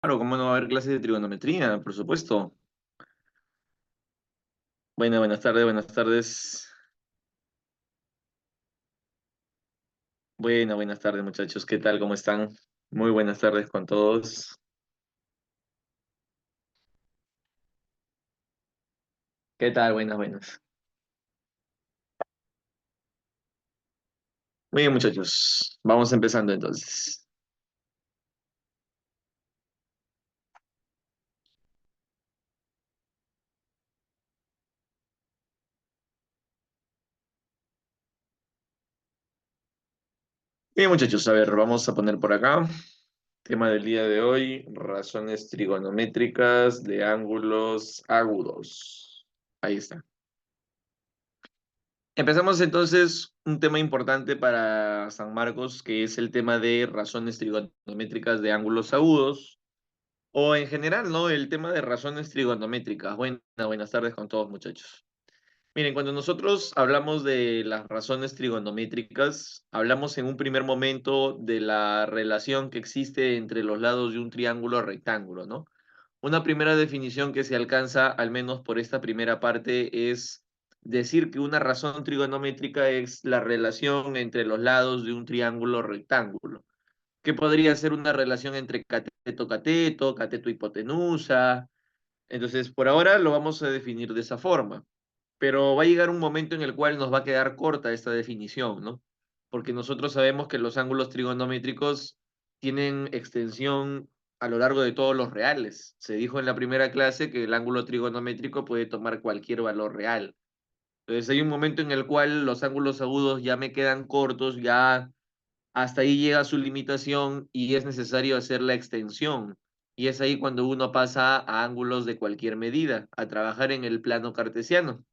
Claro, ¿cómo no va a haber clases de trigonometría? Por supuesto. Buenas tardes, buenas tardes. Buenas tardes, muchachos. ¿Qué tal? ¿Cómo están? Muy buenas tardes con todos. ¿Qué tal? Buenas. Muy bien, muchachos. Vamos empezando entonces. Bien, muchachos, a ver, vamos a poner por acá. Tema del día de hoy, razones trigonométricas de ángulos agudos. Ahí está. Empezamos entonces un tema importante para San Marcos, que es el tema de razones trigonométricas de ángulos agudos, o en general, ¿no? El tema de razones trigonométricas. Buenas tardes con todos, muchachos. Miren, cuando nosotros hablamos de las razones trigonométricas, hablamos en un primer momento de la relación que existe entre los lados de un triángulo rectángulo, ¿no? Una primera definición que se alcanza, al menos por esta primera parte, es decir que una razón trigonométrica es la relación entre los lados de un triángulo rectángulo, que podría ser una relación entre cateto-cateto, cateto-hipotenusa. Entonces, por ahora lo vamos a definir de esa forma, pero va a llegar un momento en el cual nos va a quedar corta esta definición, ¿no? Porque nosotros sabemos que los ángulos trigonométricos tienen extensión a lo largo de todos los reales. Se dijo en la primera clase que el ángulo trigonométrico puede tomar cualquier valor real. Entonces hay un momento en el cual los ángulos agudos ya me quedan cortos, ya hasta ahí llega su limitación y es necesario hacer la extensión. Y es ahí cuando uno pasa a ángulos de cualquier medida, a trabajar en el plano cartesiano.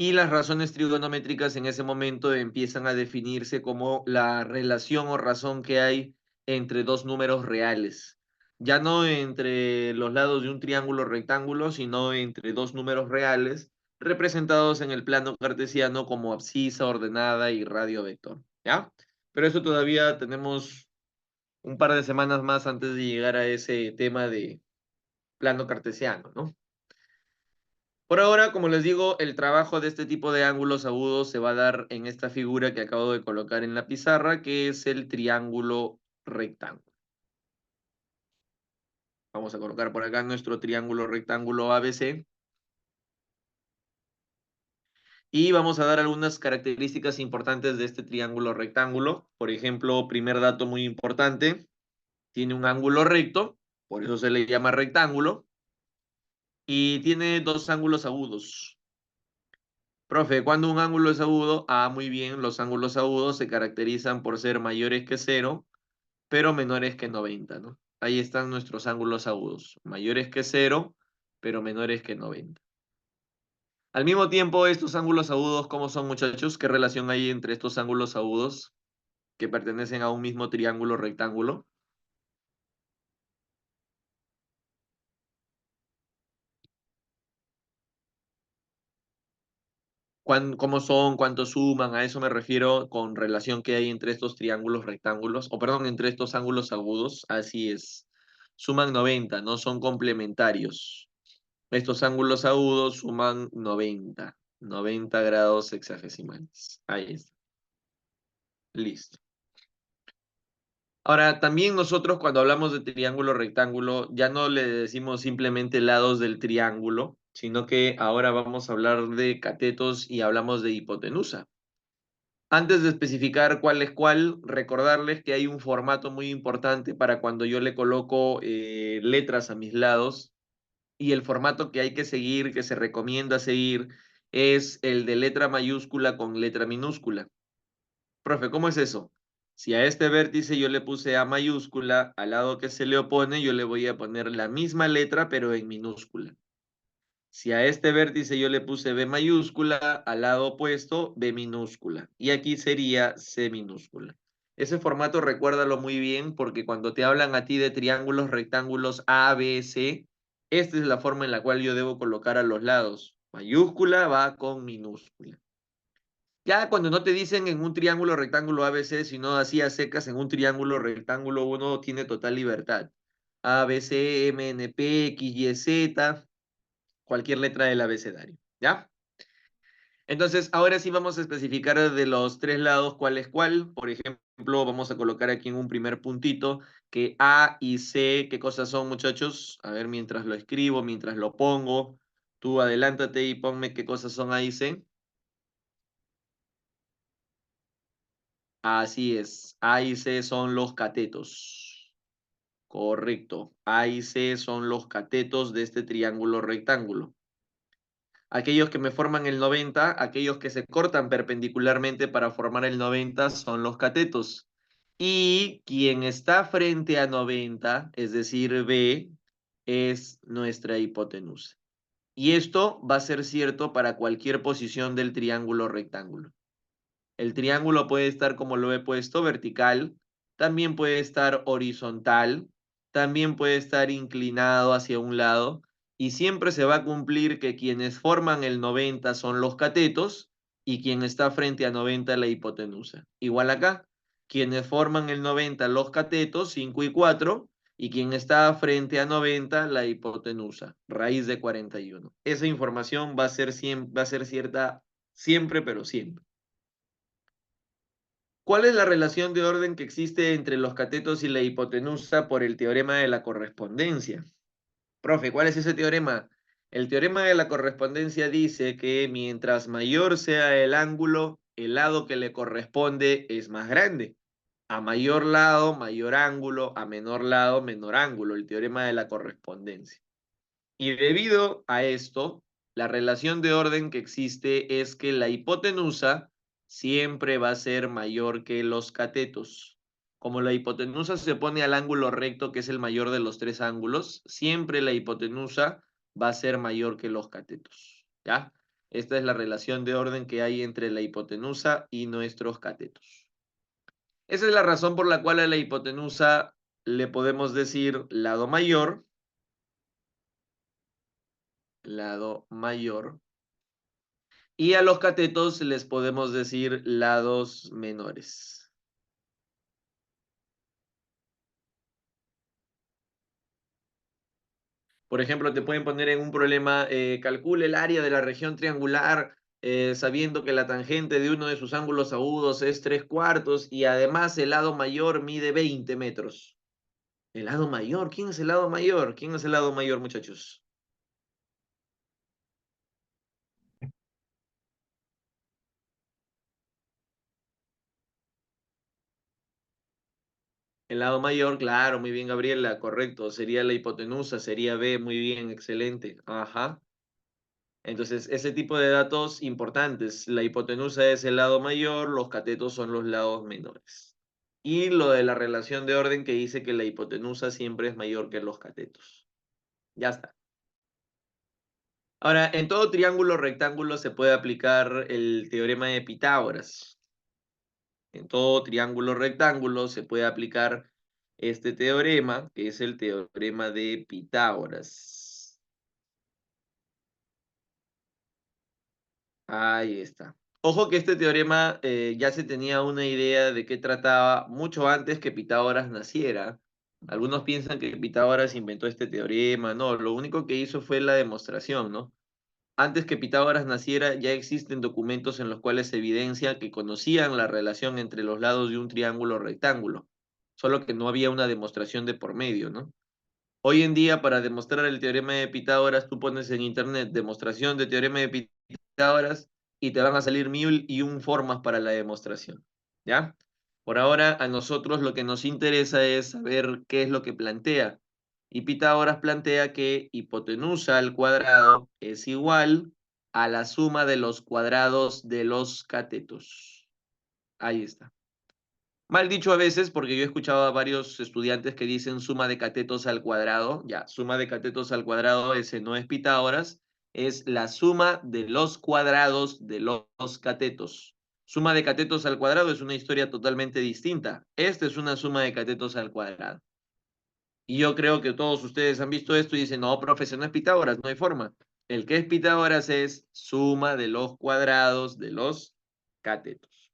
Y las razones trigonométricas en ese momento empiezan a definirse como la relación o razón que hay entre dos números reales. Ya no entre los lados de un triángulo rectángulo, sino entre dos números reales representados en el plano cartesiano como abscisa ordenada y radio vector. ¿Ya? Pero eso todavía tenemos un par de semanas más antes de llegar a ese tema de plano cartesiano, ¿no? Por ahora, como les digo, el trabajo de este tipo de ángulos agudos se va a dar en esta figura que acabo de colocar en la pizarra, que es el triángulo rectángulo. Vamos a colocar por acá nuestro triángulo rectángulo ABC y vamos a dar algunas características importantes de este triángulo rectángulo. Por ejemplo, primer dato muy importante, tiene un ángulo recto, por eso se le llama rectángulo, y tiene dos ángulos agudos. Profe, ¿cuándo un ángulo es agudo? Ah, muy bien, los ángulos agudos se caracterizan por ser mayores que cero, pero menores que 90, ¿no? Ahí están nuestros ángulos agudos, mayores que cero, pero menores que 90. Al mismo tiempo, estos ángulos agudos, ¿cómo son, muchachos? ¿Qué relación hay entre estos ángulos agudos que pertenecen a un mismo triángulo rectángulo? ¿Cómo son? ¿Cuánto suman? A eso me refiero con relación que hay entre estos triángulos rectángulos, o perdón, entre estos ángulos agudos. Así es. Suman 90, no son complementarios. Estos ángulos agudos suman 90 grados hexagesimales. Ahí está. Listo. Ahora, también nosotros cuando hablamos de triángulo rectángulo, ya no le decimos simplemente lados del triángulo, sino que ahora vamos a hablar de catetos y hablamos de hipotenusa. Antes de especificar cuál es cuál, recordarles que hay un formato muy importante para cuando yo le coloco letras a mis lados, y el formato que hay que seguir, que se recomienda seguir, es el de letra mayúscula con letra minúscula. Profe, ¿cómo es eso? Si a este vértice yo le puse A mayúscula, al lado que se le opone yo le voy a poner la misma letra pero en minúscula. Si a este vértice yo le puse B mayúscula, al lado opuesto B minúscula. Y aquí sería C minúscula. Ese formato recuérdalo muy bien porque cuando te hablan a ti de triángulos, rectángulos A, B, C, esta es la forma en la cual yo debo colocar a los lados. Mayúscula va con minúscula. Ya cuando no te dicen en un triángulo rectángulo ABC, sino así a secas en un triángulo rectángulo, uno tiene total libertad. A, B, C, M, N, P, X, Y, Z, cualquier letra del abecedario, ¿ya? Entonces, ahora sí vamos a especificar de los tres lados cuál es cuál. Por ejemplo, vamos a colocar aquí en un primer puntito que A y C, ¿qué cosas son, muchachos? A ver, mientras lo escribo, mientras lo pongo, tú adelántate y ponme qué cosas son A y C. Así es, A y C son los catetos. Correcto, A y C son los catetos de este triángulo rectángulo. Aquellos que me forman el 90, aquellos que se cortan perpendicularmente para formar el 90 son los catetos. Y quien está frente a 90, es decir, B, es nuestra hipotenusa. Y esto va a ser cierto para cualquier posición del triángulo rectángulo. El triángulo puede estar, como lo he puesto, vertical, también puede estar horizontal, también puede estar inclinado hacia un lado, y siempre se va a cumplir que quienes forman el 90 son los catetos y quien está frente a 90 la hipotenusa. Igual acá, quienes forman el 90 los catetos, 5 y 4, y quien está frente a 90 la hipotenusa, raíz de 41. Esa información va a ser cierta siempre, pero siempre. ¿Cuál es la relación de orden que existe entre los catetos y la hipotenusa por el teorema de la correspondencia? Profe, ¿cuál es ese teorema? El teorema de la correspondencia dice que mientras mayor sea el lado que le corresponde es más grande. A mayor lado, mayor ángulo, a menor lado, menor ángulo, el teorema de la correspondencia. Y debido a esto, la relación de orden que existe es que la hipotenusa siempre va a ser mayor que los catetos. Como la hipotenusa se pone al ángulo recto, que es el mayor de los tres ángulos, siempre la hipotenusa va a ser mayor que los catetos. ¿Ya? Esta es la relación de orden que hay entre la hipotenusa y nuestros catetos. Esa es la razón por la cual a la hipotenusa le podemos decir lado mayor, y a los catetos les podemos decir lados menores. Por ejemplo, te pueden poner en un problema, calcule el área de la región triangular sabiendo que la tangente de uno de sus ángulos agudos es 3/4 y además el lado mayor mide 20 metros. ¿El lado mayor? ¿Quién es el lado mayor? ¿Quién es el lado mayor, muchachos? El lado mayor, claro, muy bien, Gabriela, correcto. Sería la hipotenusa, sería B, muy bien, excelente. Ajá. Entonces, ese tipo de datos importantes. La hipotenusa es el lado mayor, los catetos son los lados menores. Y lo de la relación de orden que dice que la hipotenusa siempre es mayor que los catetos. Ya está. Ahora, en todo triángulo rectángulo se puede aplicar el teorema de Pitágoras. En todo triángulo rectángulo se puede aplicar este teorema, que es el teorema de Pitágoras. Ahí está. Ojo que este teorema ya se tenía una idea de qué trataba mucho antes que Pitágoras naciera. Algunos piensan que Pitágoras inventó este teorema. No, lo único que hizo fue la demostración, ¿no? Antes que Pitágoras naciera, ya existen documentos en los cuales se evidencia que conocían la relación entre los lados de un triángulo rectángulo, solo que no había una demostración de por medio, ¿no? Hoy en día, para demostrar el teorema de Pitágoras, tú pones en internet demostración de teorema de Pitágoras y te van a salir mil y un formas para la demostración, ¿ya? Por ahora, a nosotros lo que nos interesa es saber qué es lo que plantea. Y Pitágoras plantea que hipotenusa al cuadrado es igual a la suma de los cuadrados de los catetos. Ahí está. Mal dicho a veces, porque yo he escuchado a varios estudiantes que dicen suma de catetos al cuadrado. Ya, suma de catetos al cuadrado, ese no es Pitágoras, es la suma de los cuadrados de los catetos. Suma de catetos al cuadrado es una historia totalmente distinta. Esta es una suma de catetos al cuadrado. Y yo creo que todos ustedes han visto esto y dicen, no, profe, ese no es Pitágoras, no hay forma. El que es Pitágoras es suma de los cuadrados de los catetos.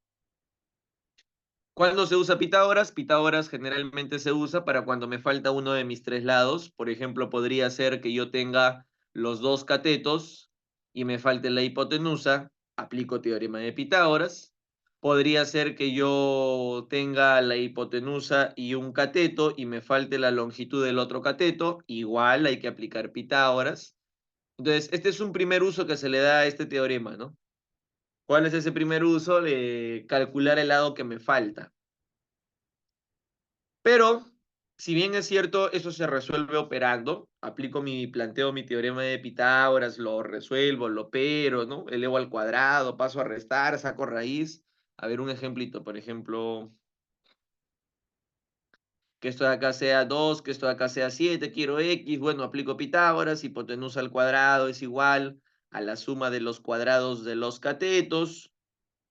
¿Cuándo se usa Pitágoras? Pitágoras generalmente se usa para cuando me falta uno de mis tres lados. Por ejemplo, podría ser que yo tenga los dos catetos y me falte la hipotenusa, aplico teorema de Pitágoras. Podría ser que yo tenga la hipotenusa y un cateto y me falte la longitud del otro cateto, igual hay que aplicar Pitágoras. Entonces, este es un primer uso que se le da a este teorema, ¿no? ¿Cuál es ese primer uso? De calcular el lado que me falta. Pero, si bien es cierto, eso se resuelve operando, planteo mi teorema de Pitágoras, lo resuelvo, lo opero, ¿no? Elevo al cuadrado, paso a restar, saco raíz. A ver, un ejemplito, por ejemplo, que esto de acá sea 2, que esto de acá sea 7, quiero X, bueno, aplico Pitágoras, hipotenusa al cuadrado es igual a la suma de los cuadrados de los catetos,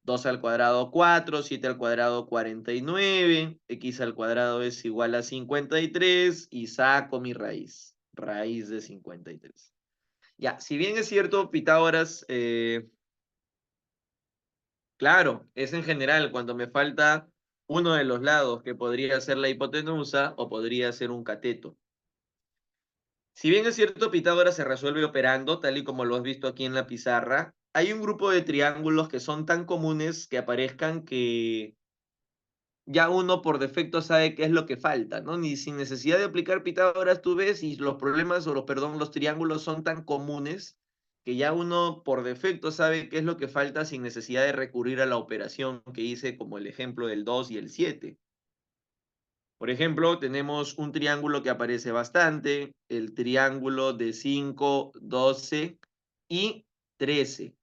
2 al cuadrado 4, 7 al cuadrado 49, x al cuadrado es igual a 53 y saco mi raíz, raíz de 53. Ya, si bien es cierto, Pitágoras, claro, es en general cuando me falta uno de los lados, que podría ser la hipotenusa o podría ser un cateto. Si bien es cierto, Pitágoras se resuelve operando, tal y como lo has visto aquí en la pizarra, hay un grupo de triángulos que son tan comunes que aparezcan que ya uno por defecto sabe qué es lo que falta, ¿no? Ni sin necesidad de aplicar Pitágoras, tú ves, y los problemas o los, perdón, los triángulos son tan comunes que ya uno por defecto sabe qué es lo que falta sin necesidad de recurrir a la operación que hice, como el ejemplo del 2 y el 7. Por ejemplo, tenemos un triángulo que aparece bastante, el triángulo de 5, 12 y 13.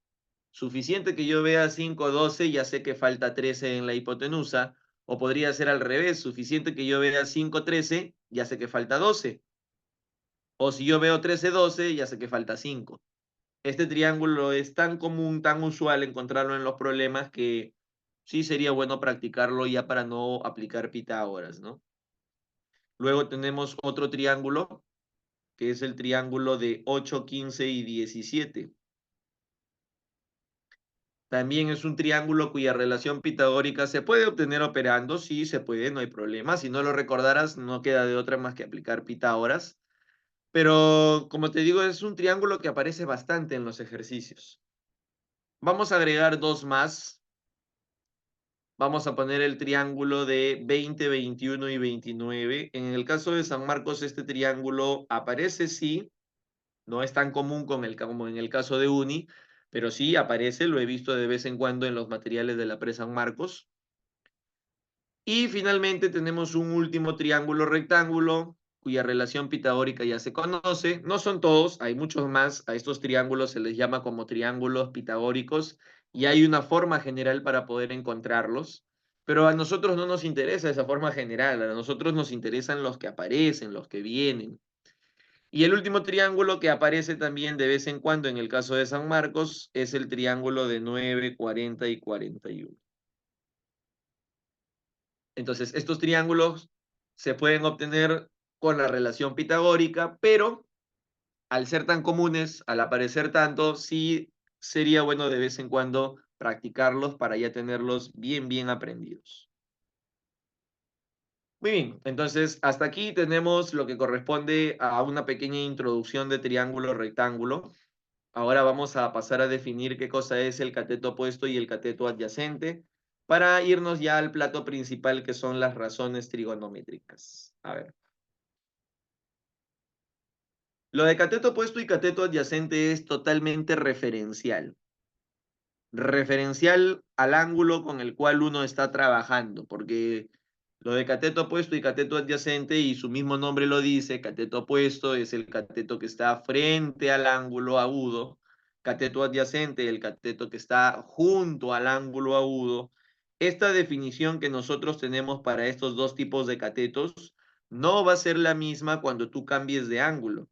Suficiente que yo vea 5, 12, ya sé que falta 13 en la hipotenusa, o podría ser al revés, suficiente que yo vea 5, 13, ya sé que falta 12. O si yo veo 13, 12, ya sé que falta 5. Este triángulo es tan común, tan usual encontrarlo en los problemas que sí sería bueno practicarlo ya para no aplicar Pitágoras, ¿no? Luego tenemos otro triángulo, que es el triángulo de 8, 15 y 17. También es un triángulo cuya relación pitagórica se puede obtener operando, sí, se puede, no hay problema. Si no lo recordaras, no queda de otra más que aplicar Pitágoras. Pero, como te digo, es un triángulo que aparece bastante en los ejercicios. Vamos a agregar dos más. Vamos a poner el triángulo de 20, 21 y 29. En el caso de San Marcos, este triángulo aparece, sí. No es tan común como en el caso de Uni, pero sí aparece, lo he visto de vez en cuando en los materiales de la Pre-San Marcos. Y finalmente tenemos un último triángulo rectángulo cuya relación pitagórica ya se conoce. No son todos, hay muchos más. A estos triángulos se les llama como triángulos pitagóricos y hay una forma general para poder encontrarlos. Pero a nosotros no nos interesa esa forma general, a nosotros nos interesan los que aparecen, los que vienen. Y el último triángulo que aparece también de vez en cuando en el caso de San Marcos es el triángulo de 9, 40 y 41. Entonces, estos triángulos se pueden obtener con la relación pitagórica, pero al ser tan comunes, al aparecer tanto, sí sería bueno de vez en cuando practicarlos para ya tenerlos bien, bien aprendidos. Muy bien, entonces hasta aquí tenemos lo que corresponde a una pequeña introducción de triángulo rectángulo. Ahora vamos a pasar a definir qué cosa es el cateto opuesto y el cateto adyacente para irnos ya al plato principal que son las razones trigonométricas. A ver. Lo de cateto opuesto y cateto adyacente es totalmente referencial. Referencial al ángulo con el cual uno está trabajando, porque lo de cateto opuesto y cateto adyacente, y su mismo nombre lo dice, cateto opuesto es el cateto que está frente al ángulo agudo, cateto adyacente, el cateto que está junto al ángulo agudo. Esta definición que nosotros tenemos para estos dos tipos de catetos no va a ser la misma cuando tú cambies de ángulo.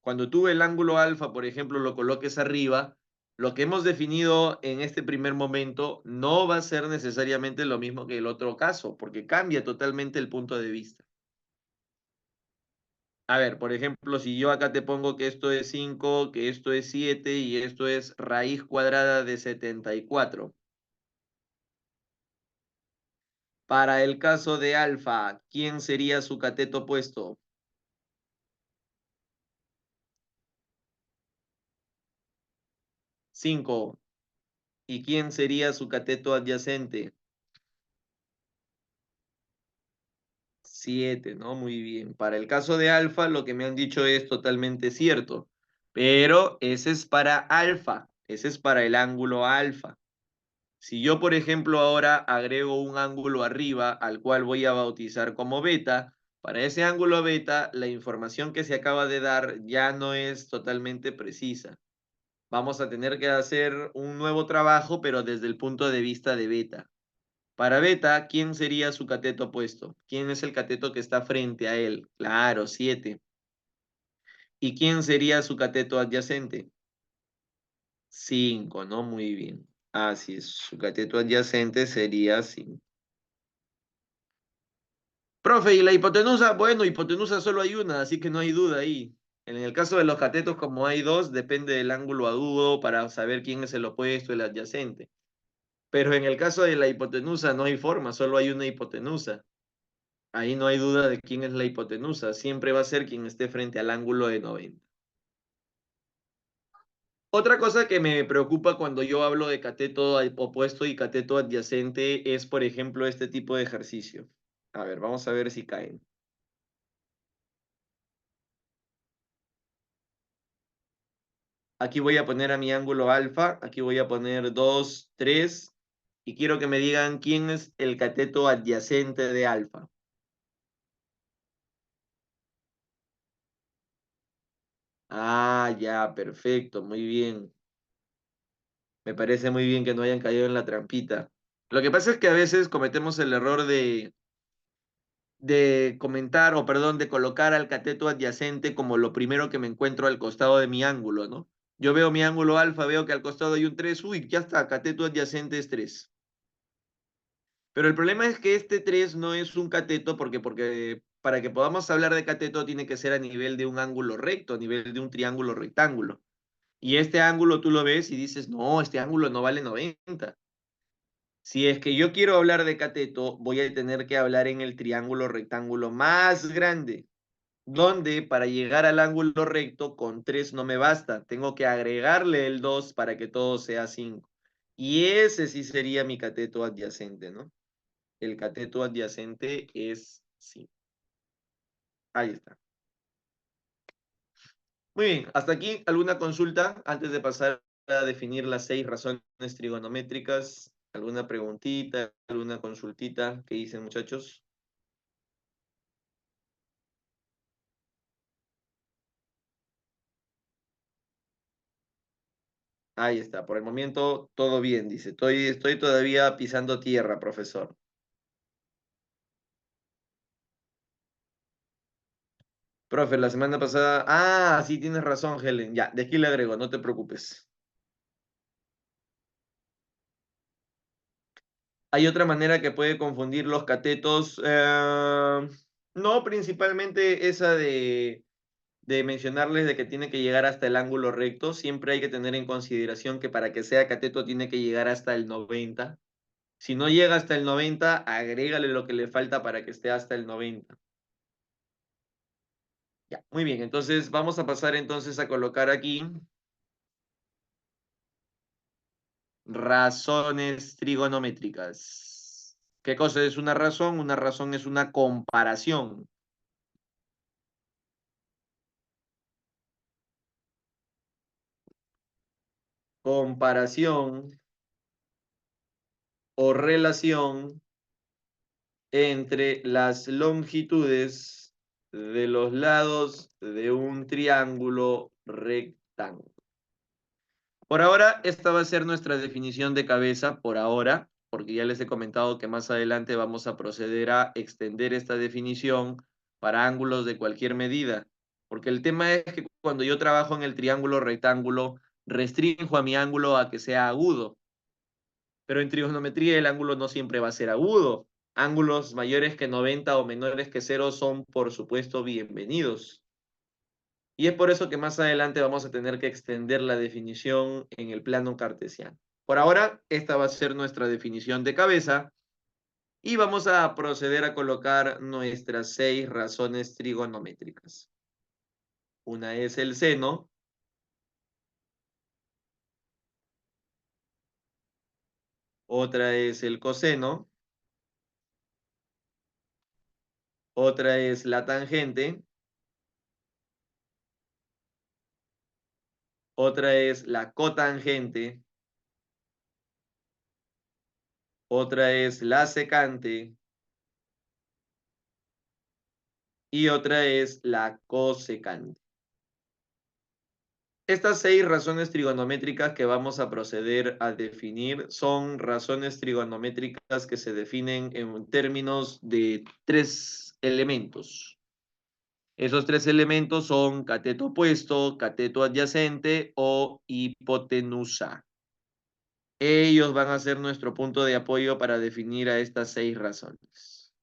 Cuando tú el ángulo alfa, por ejemplo, lo coloques arriba, lo que hemos definido en este primer momento no va a ser necesariamente lo mismo que el otro caso, porque cambia totalmente el punto de vista. A ver, por ejemplo, si yo acá te pongo que esto es 5, que esto es 7 y esto es raíz cuadrada de 74. Para el caso de alfa, ¿quién sería su cateto opuesto? 5. ¿Y quién sería su cateto adyacente? 7, ¿no? Muy bien. Para el caso de alfa, lo que me han dicho es totalmente cierto. Pero ese es para alfa. Ese es para el ángulo alfa. Si yo, por ejemplo, ahora agrego un ángulo arriba al cual voy a bautizar como beta, para ese ángulo beta, la información que se acaba de dar ya no es totalmente precisa. Vamos a tener que hacer un nuevo trabajo, pero desde el punto de vista de beta. Para beta, ¿quién sería su cateto opuesto? ¿Quién es el cateto que está frente a él? Claro, 7. ¿Y quién sería su cateto adyacente? 5, ¿no? Muy bien. Así es, su cateto adyacente sería 5. Profe, ¿y la hipotenusa? Bueno, hipotenusa solo hay una, así que no hay duda ahí. En el caso de los catetos, como hay dos, depende del ángulo agudo para saber quién es el opuesto, el adyacente. Pero en el caso de la hipotenusa no hay forma, solo hay una hipotenusa. Ahí no hay duda de quién es la hipotenusa. Siempre va a ser quien esté frente al ángulo de 90. Otra cosa que me preocupa cuando yo hablo de cateto opuesto y cateto adyacente es, por ejemplo, este tipo de ejercicio. A ver, vamos a ver si caen. Aquí voy a poner a mi ángulo alfa, aquí voy a poner 2, 3, y quiero que me digan quién es el cateto adyacente de alfa. Ah, ya, perfecto, muy bien. Me parece muy bien que no hayan caído en la trampita. Lo que pasa es que a veces cometemos el error de comentar, o perdón, de colocar al cateto adyacente como lo primero que me encuentro al costado de mi ángulo, ¿no? Yo veo mi ángulo alfa, veo que al costado hay un 3, uy, ya está, cateto adyacente es 3. Pero el problema es que este 3 no es un cateto porque para que podamos hablar de cateto tiene que ser a nivel de un ángulo recto, a nivel de un triángulo rectángulo. Y este ángulo tú lo ves y dices, no, este ángulo no vale 90. Si es que yo quiero hablar de cateto, voy a tener que hablar en el triángulo rectángulo más grande, donde para llegar al ángulo recto con 3 no me basta, tengo que agregarle el 2 para que todo sea 5. Y ese sí sería mi cateto adyacente, ¿no? El cateto adyacente es 5. Ahí está. Muy bien, hasta aquí alguna consulta antes de pasar a definir las 6 razones trigonométricas. ¿Alguna preguntita, alguna consultita? ¿Qué dicen, muchachos? Ahí está, por el momento todo bien, dice. Estoy todavía pisando tierra, profesor. Profe, la semana pasada. Ah, sí, tienes razón, Helen. Ya, de aquí le agrego, no te preocupes. ¿Hay otra manera que puede confundir los catetos? No, principalmente esa de mencionarles de que tiene que llegar hasta el ángulo recto. Siempre hay que tener en consideración que para que sea cateto tiene que llegar hasta el 90. Si no llega hasta el 90, agrégale lo que le falta para que esté hasta el 90. Ya, muy bien. Entonces vamos a pasar entonces a colocar aquí razones trigonométricas. ¿Qué cosa es una razón? Una razón es una comparación. Comparación o relación entre las longitudes de los lados de un triángulo rectángulo. Por ahora, esta va a ser nuestra definición de cabeza, por ahora, porque ya les he comentado que más adelante vamos a proceder a extender esta definición para ángulos de cualquier medida. Porque el tema es que cuando yo trabajo en el triángulo rectángulo, restringo a mi ángulo a que sea agudo. Pero en trigonometría el ángulo no siempre va a ser agudo. Ángulos mayores que 90 o menores que 0 son, por supuesto, bienvenidos. Y es por eso que más adelante vamos a tener que extender la definición en el plano cartesiano. Por ahora, esta va a ser nuestra definición de cabeza. Y vamos a proceder a colocar nuestras 6 razones trigonométricas. Una es el seno, otra es el coseno, otra es la tangente, otra es la cotangente, otra es la secante y otra es la cosecante. Estas 6 razones trigonométricas que vamos a proceder a definir son razones trigonométricas que se definen en términos de 3 elementos. Esos 3 elementos son cateto opuesto, cateto adyacente o hipotenusa. Ellos van a ser nuestro punto de apoyo para definir a estas 6 razones.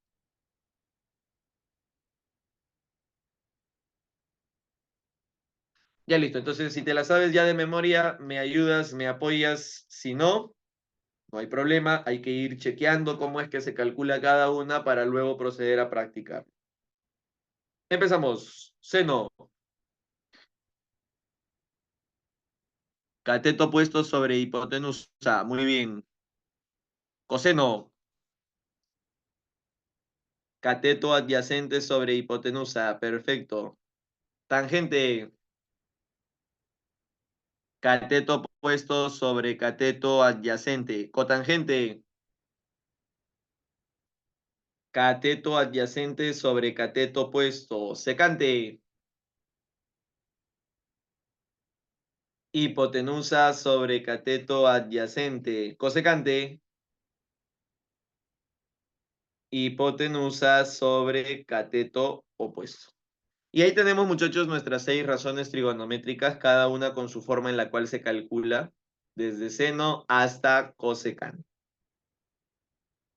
Ya listo, entonces si te la sabes ya de memoria, me ayudas, me apoyas. Si no, no hay problema, hay que ir chequeando cómo es que se calcula cada una para luego proceder a practicar. Empezamos. Seno, cateto puesto sobre hipotenusa. Muy bien. Coseno, cateto adyacente sobre hipotenusa. Perfecto. Tangente, cateto puesto sobre cateto adyacente. Cotangente, cateto adyacente sobre cateto opuesto. Secante, hipotenusa sobre cateto adyacente. Cosecante, hipotenusa sobre cateto opuesto. Y ahí tenemos, muchachos, nuestras 6 razones trigonométricas, cada una con su forma en la cual se calcula, desde seno hasta cosecante.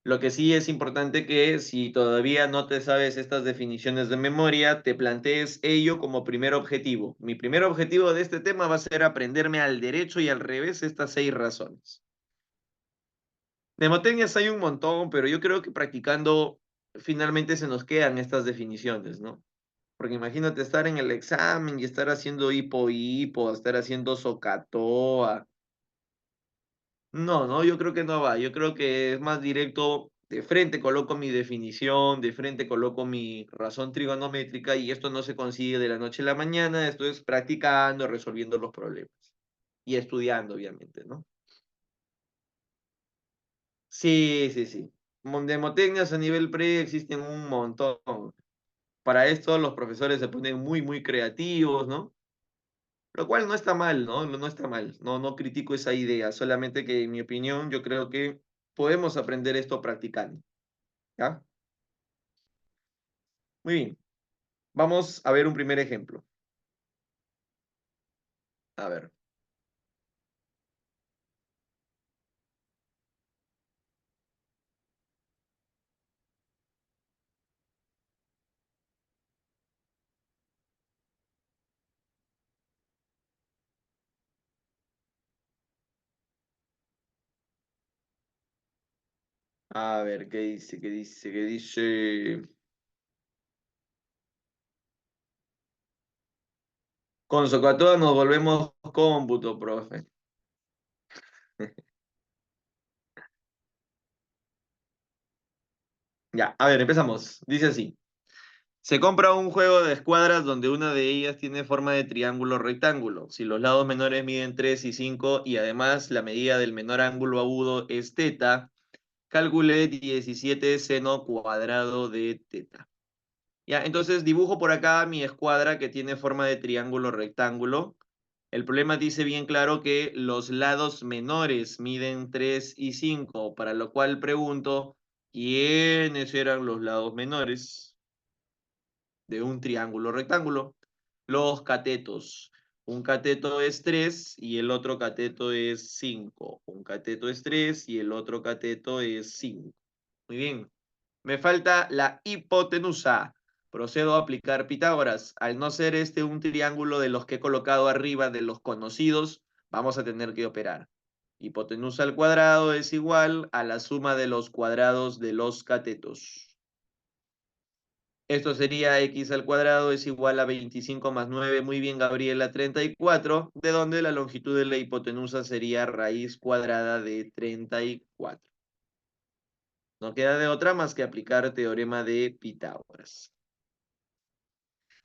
Lo que sí es importante que si todavía no te sabes estas definiciones de memoria, te plantees ello como primer objetivo. Mi primer objetivo de este tema va a ser aprenderme al derecho y al revés estas 6 razones. Mnemotecnias hay un montón, pero yo creo que practicando finalmente se nos quedan estas definiciones, ¿no? Porque imagínate estar en el examen y estar haciendo hipo, estar haciendo socatoa. No, no, yo creo que no va. Yo creo que es más directo. De frente coloco mi definición, de frente coloco mi razón trigonométrica y esto no se consigue de la noche a la mañana. Esto es practicando, resolviendo los problemas y estudiando, obviamente, ¿no? Sí, sí, sí. Mnemotecnias a nivel pre existen un montón. Para esto los profesores se ponen muy, muy creativos, ¿no? Lo cual no está mal, ¿no? No está mal. No, no critico esa idea. Solamente que, en mi opinión, yo creo que podemos aprender esto practicando. ¿Ya? Muy bien. Vamos a ver un primer ejemplo. A ver. A ver, ¿qué dice? ¿Qué dice? ¿Qué dice? Con Socatoa nos volvemos cómputo, profe. Ya, a ver, empezamos. Dice así. Se compra un juego de escuadras donde una de ellas tiene forma de triángulo rectángulo. Si los lados menores miden 3 y 5 y además la medida del menor ángulo agudo es teta, calcule 17 seno cuadrado de teta. Ya, entonces dibujo por acá mi escuadra que tiene forma de triángulo rectángulo. El problema dice bien claro que los lados menores miden 3 y 5, para lo cual pregunto, ¿quiénes eran los lados menores de un triángulo rectángulo? Los catetos. Un cateto es 3 y el otro cateto es 5. Un cateto es 3 y el otro cateto es 5. Muy bien. Me falta la hipotenusa. Procedo a aplicar Pitágoras. Al no ser este un triángulo de los que he colocado arriba de los conocidos, vamos a tener que operar. Hipotenusa al cuadrado es igual a la suma de los cuadrados de los catetos. Esto sería x al cuadrado es igual a 25 más 9, muy bien, Gabriela, 34, de donde la longitud de la hipotenusa sería raíz cuadrada de 34. No queda de otra más que aplicar teorema de Pitágoras.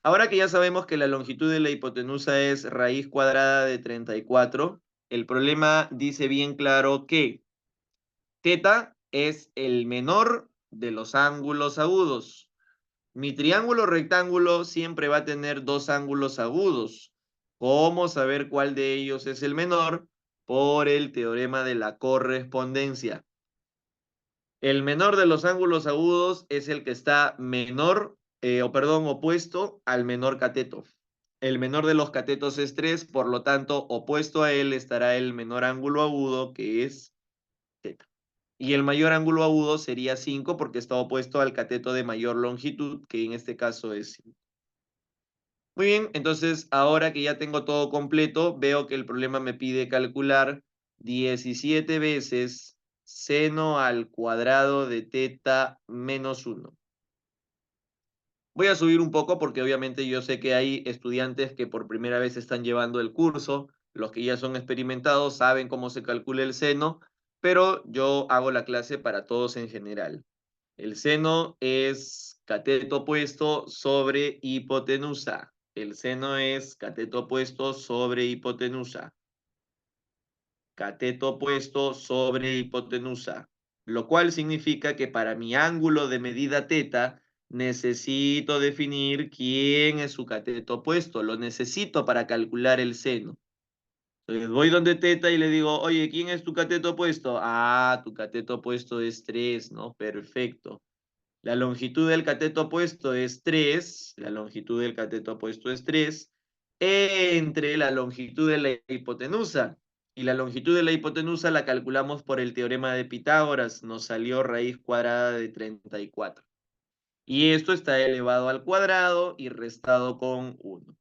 Ahora que ya sabemos que la longitud de la hipotenusa es raíz cuadrada de 34, el problema dice bien claro que teta es el menor de los ángulos agudos. Mi triángulo rectángulo siempre va a tener dos ángulos agudos. ¿Cómo saber cuál de ellos es el menor? Por el teorema de la correspondencia. El menor de los ángulos agudos es el que está menor, opuesto al menor cateto. El menor de los catetos es 3, por lo tanto, opuesto a él estará el menor ángulo agudo, que es teta. Y el mayor ángulo agudo sería 5 porque está opuesto al cateto de mayor longitud, que en este caso es 5. Muy bien, entonces ahora que ya tengo todo completo, veo que el problema me pide calcular 17 veces seno al cuadrado de teta menos 1. Voy a subir un poco porque obviamente yo sé que hay estudiantes que por primera vez están llevando el curso, los que ya son experimentados saben cómo se calcula el seno, pero yo hago la clase para todos en general. El seno es cateto opuesto sobre hipotenusa. El seno es cateto opuesto sobre hipotenusa. Cateto opuesto sobre hipotenusa. Lo cual significa que para mi ángulo de medida teta necesito definir quién es su cateto opuesto. Lo necesito para calcular el seno. Entonces voy donde teta y le digo, oye, ¿quién es tu cateto opuesto? Ah, tu cateto opuesto es 3, ¿no? Perfecto. La longitud del cateto opuesto es 3, la longitud del cateto opuesto es 3, entre la longitud de la hipotenusa. Y la longitud de la hipotenusa la calculamos por el teorema de Pitágoras, nos salió raíz cuadrada de 34. Y esto está elevado al cuadrado y restado con 1.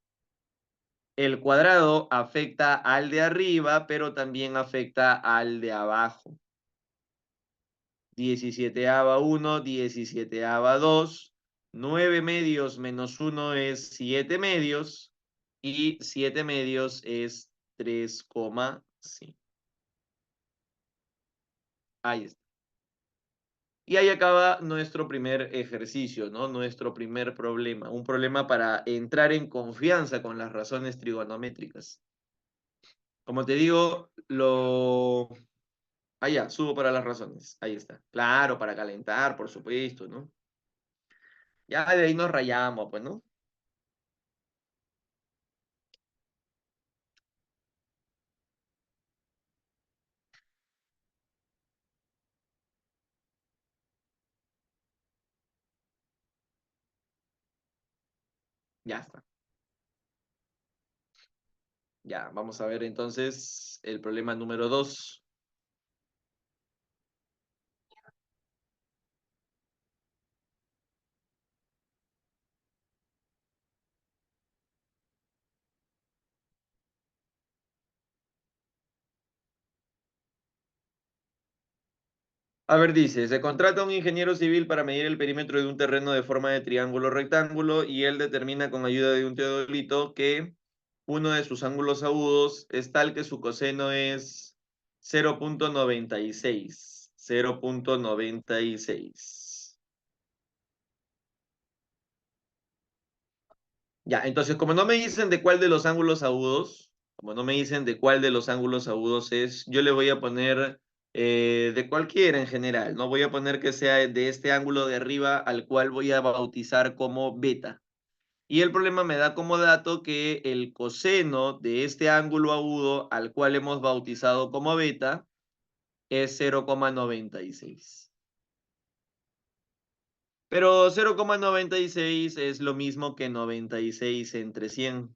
El cuadrado afecta al de arriba, pero también afecta al de abajo. 17ava 1, 17ava 2, 9 medios menos 1 es 7 medios y 7 medios es 3,5. Ahí está. Y ahí acaba nuestro primer ejercicio, ¿no? Nuestro primer problema. Un problema para entrar en confianza con las razones trigonométricas. Como te digo, ya, subo para las razones. Ahí está. Claro, para calentar, por supuesto, ¿no? Ya de ahí nos rayamos, pues, ¿no? Ya está. Ya, vamos a ver entonces el problema número 2. A ver, dice, se contrata un ingeniero civil para medir el perímetro de un terreno de forma de triángulo rectángulo y él determina con ayuda de un teodolito que uno de sus ángulos agudos es tal que su coseno es 0,96. 0,96. Ya, entonces como no me dicen de cuál de los ángulos agudos, como no me dicen de cuál de los ángulos agudos es, yo le voy a poner de cualquiera en general, no voy a poner que sea de este ángulo de arriba al cual voy a bautizar como beta. Y el problema me da como dato que el coseno de este ángulo agudo al cual hemos bautizado como beta es 0,96. Pero 0,96 es lo mismo que 96 entre 100.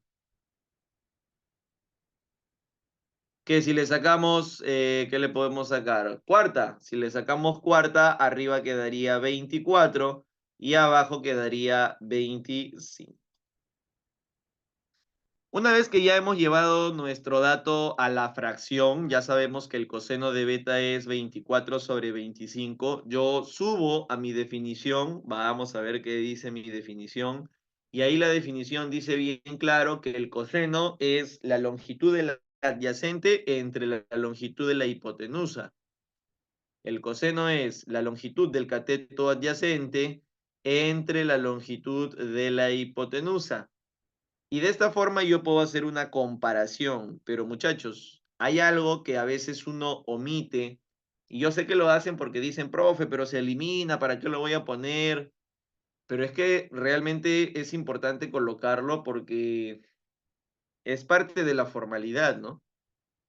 Que si le sacamos, ¿qué le podemos sacar? Cuarta. Si le sacamos cuarta, arriba quedaría 24 y abajo quedaría 25. Una vez que ya hemos llevado nuestro dato a la fracción, ya sabemos que el coseno de beta es 24 sobre 25. Yo subo a mi definición, vamos a ver qué dice mi definición, y ahí la definición dice bien claro que el coseno es la longitud de la adyacente entre la longitud de la hipotenusa. El coseno es la longitud del cateto adyacente entre la longitud de la hipotenusa. Y de esta forma yo puedo hacer una comparación, pero muchachos, hay algo que a veces uno omite, y yo sé que lo hacen porque dicen, profe, pero se elimina, ¿para qué lo voy a poner? Pero es que realmente es importante colocarlo porque es parte de la formalidad, ¿no?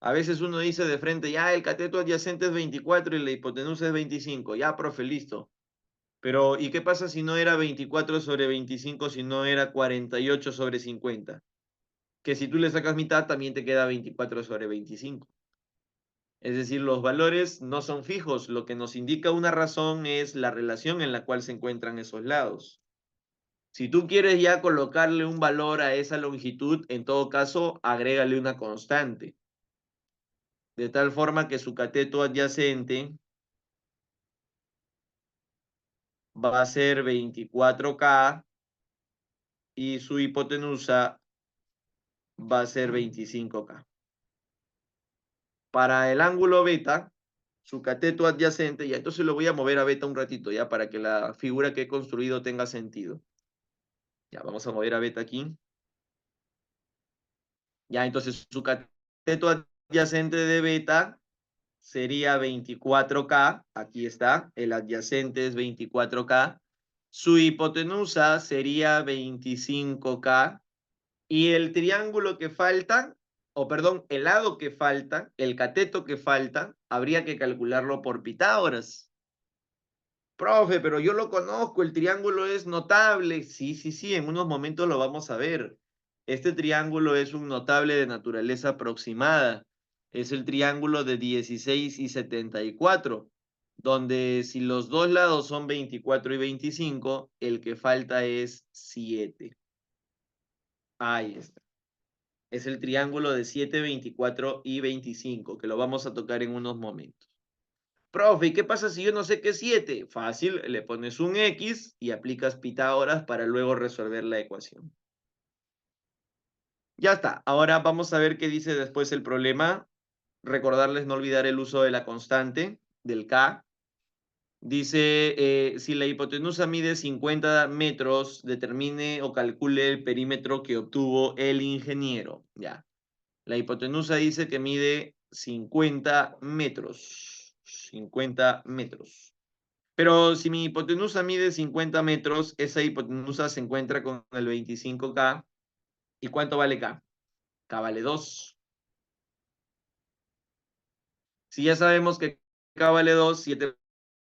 A veces uno dice de frente, ya, el cateto adyacente es 24 y la hipotenusa es 25, ya, profe, listo. Pero, ¿y qué pasa si no era 24 sobre 25, si no era 48 sobre 50? Que si tú le sacas mitad también te queda 24 sobre 25. Es decir, los valores no son fijos, lo que nos indica una razón es la relación en la cual se encuentran esos lados. Si tú quieres ya colocarle un valor a esa longitud, en todo caso, agrégale una constante, de tal forma que su cateto adyacente va a ser 24K y su hipotenusa va a ser 25K. Para el ángulo beta, su cateto adyacente, ya entonces lo voy a mover a beta un ratito, ya, para que la figura que he construido tenga sentido. Ya, vamos a mover a beta aquí. Ya, entonces su cateto adyacente de beta sería 24K, aquí está, el adyacente es 24K. Su hipotenusa sería 25K. Y el triángulo que falta, o perdón, el lado que falta, el cateto que falta, habría que calcularlo por Pitágoras. Profe, pero yo lo conozco, el triángulo es notable. Sí, sí, sí, en unos momentos lo vamos a ver. Este triángulo es un notable de naturaleza aproximada. Es el triángulo de 16 y 74, donde si los dos lados son 24 y 25, el que falta es 7. Ahí está. Es el triángulo de 7, 24 y 25, que lo vamos a tocar en unos momentos. Profe, ¿y qué pasa si yo no sé qué es 7? Fácil, le pones un X y aplicas Pitágoras para luego resolver la ecuación. Ya está, ahora vamos a ver qué dice después el problema. Recordarles no olvidar el uso de la constante, del K. Dice, si la hipotenusa mide 50 metros, determine o calcule el perímetro que obtuvo el ingeniero. Ya. La hipotenusa dice que mide 50 metros. 50 metros. Pero si mi hipotenusa mide 50 metros, esa hipotenusa se encuentra con el 25K. ¿Y cuánto vale K? K vale 2. Si ya sabemos que K vale 2, 7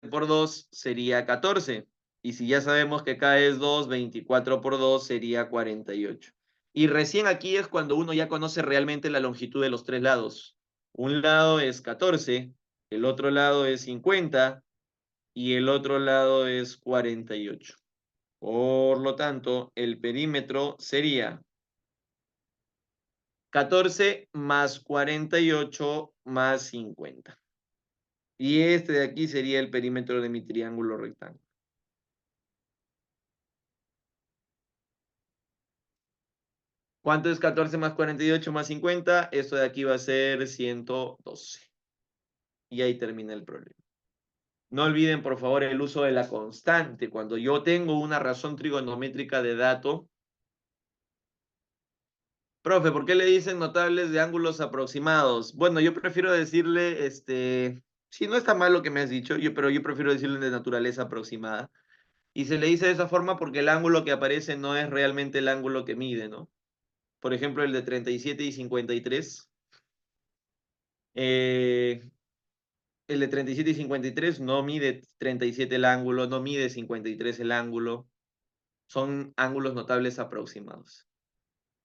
por 2 sería 14. Y si ya sabemos que K es 2, 24 por 2 sería 48. Y recién aquí es cuando uno ya conoce realmente la longitud de los tres lados. Un lado es 14, el otro lado es 50 y el otro lado es 48. Por lo tanto, el perímetro sería 14 más 48 más 50. Y este de aquí sería el perímetro de mi triángulo rectángulo. ¿Cuánto es 14 más 48 más 50? Esto de aquí va a ser 112. Y ahí termina el problema. No olviden, por favor, el uso de la constante. Cuando yo tengo una razón trigonométrica de dato, profe, ¿por qué le dicen notables de ángulos aproximados? Bueno, yo prefiero decirle, sí, no está mal lo que me has dicho, pero yo prefiero decirle de naturaleza aproximada. Y se le dice de esa forma porque el ángulo que aparece no es realmente el ángulo que mide, ¿no? Por ejemplo, el de 37 y 53. Eh, el de 37 y 53 no mide 37 el ángulo, no mide 53 el ángulo. Son ángulos notables aproximados.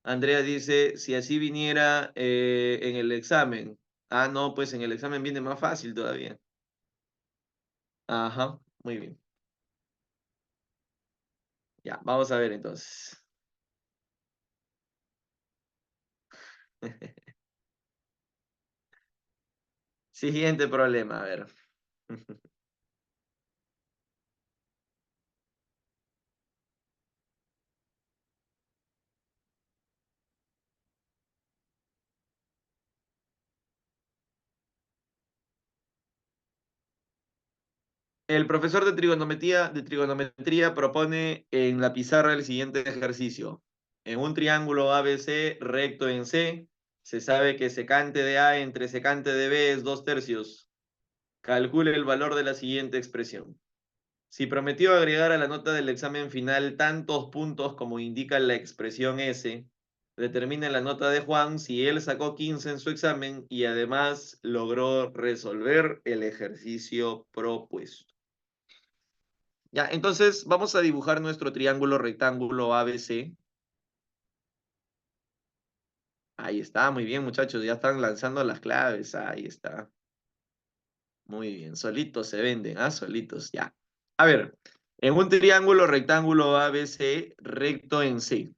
Andrea dice, si así viniera en el examen. Ah, no, pues en el examen viene más fácil todavía. Ajá, muy bien. Ya, vamos a ver entonces. Siguiente problema, a ver. El profesor de trigonometría propone en la pizarra el siguiente ejercicio. En un triángulo ABC recto en C, se sabe que secante de A entre secante de B es 2/3. Calcule el valor de la siguiente expresión. Si prometió agregar a la nota del examen final tantos puntos como indica la expresión S, determine la nota de Juan si él sacó 15 en su examen y además logró resolver el ejercicio propuesto. Ya, entonces vamos a dibujar nuestro triángulo rectángulo ABC. Ahí está, muy bien, muchachos, ya están lanzando las claves. Ahí está. Muy bien, solitos se venden, solitos, ya. A ver, en un triángulo rectángulo ABC recto en C.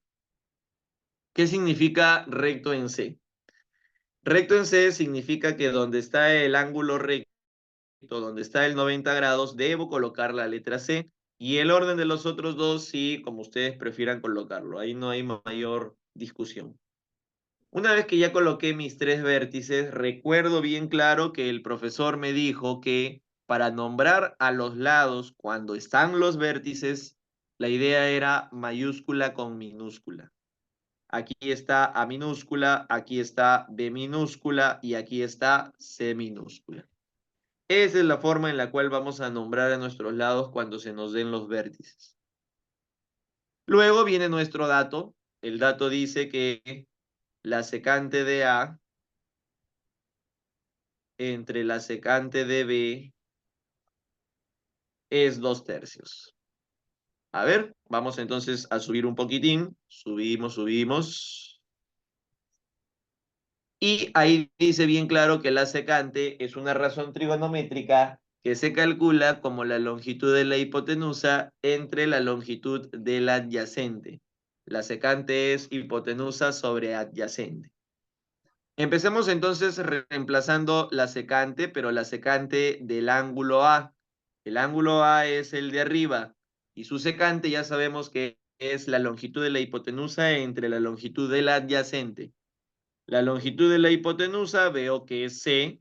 ¿Qué significa recto en C? Recto en C significa que donde está el ángulo recto, donde está el 90 grados, debo colocar la letra C y el orden de los otros dos, sí, como ustedes prefieran colocarlo. Ahí no hay mayor discusión. Una vez que ya coloqué mis tres vértices, recuerdo bien claro que el profesor me dijo que para nombrar a los lados cuando están los vértices, la idea era mayúscula con minúscula. Aquí está A minúscula, aquí está B minúscula y aquí está C minúscula. Esa es la forma en la cual vamos a nombrar a nuestros lados cuando se nos den los vértices. Luego viene nuestro dato. El dato dice que la secante de A entre la secante de B es 2/3. A ver, vamos entonces a subir un poquitín. Subimos, subimos. Y ahí dice bien claro que la secante es una razón trigonométrica que se calcula como la longitud de la hipotenusa entre la longitud del adyacente. La secante es hipotenusa sobre adyacente. Empecemos entonces reemplazando la secante, pero la secante del ángulo A. El ángulo A es el de arriba y su secante ya sabemos que es la longitud de la hipotenusa entre la longitud del adyacente. La longitud de la hipotenusa veo que es C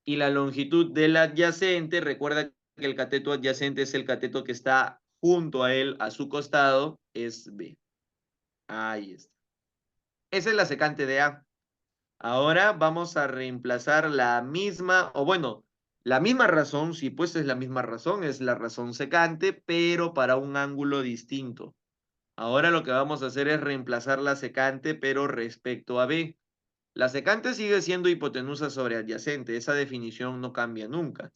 y la longitud del adyacente, recuerda que el cateto adyacente es el cateto que está junto a él, a su costado, es B. Ahí está. Esa es la secante de A. Ahora vamos a reemplazar la misma, o bueno, la misma razón, si pues es la misma razón, es la razón secante, pero para un ángulo distinto. Ahora lo que vamos a hacer es reemplazar la secante, pero respecto a B. La secante sigue siendo hipotenusa sobre adyacente, esa definición no cambia nunca.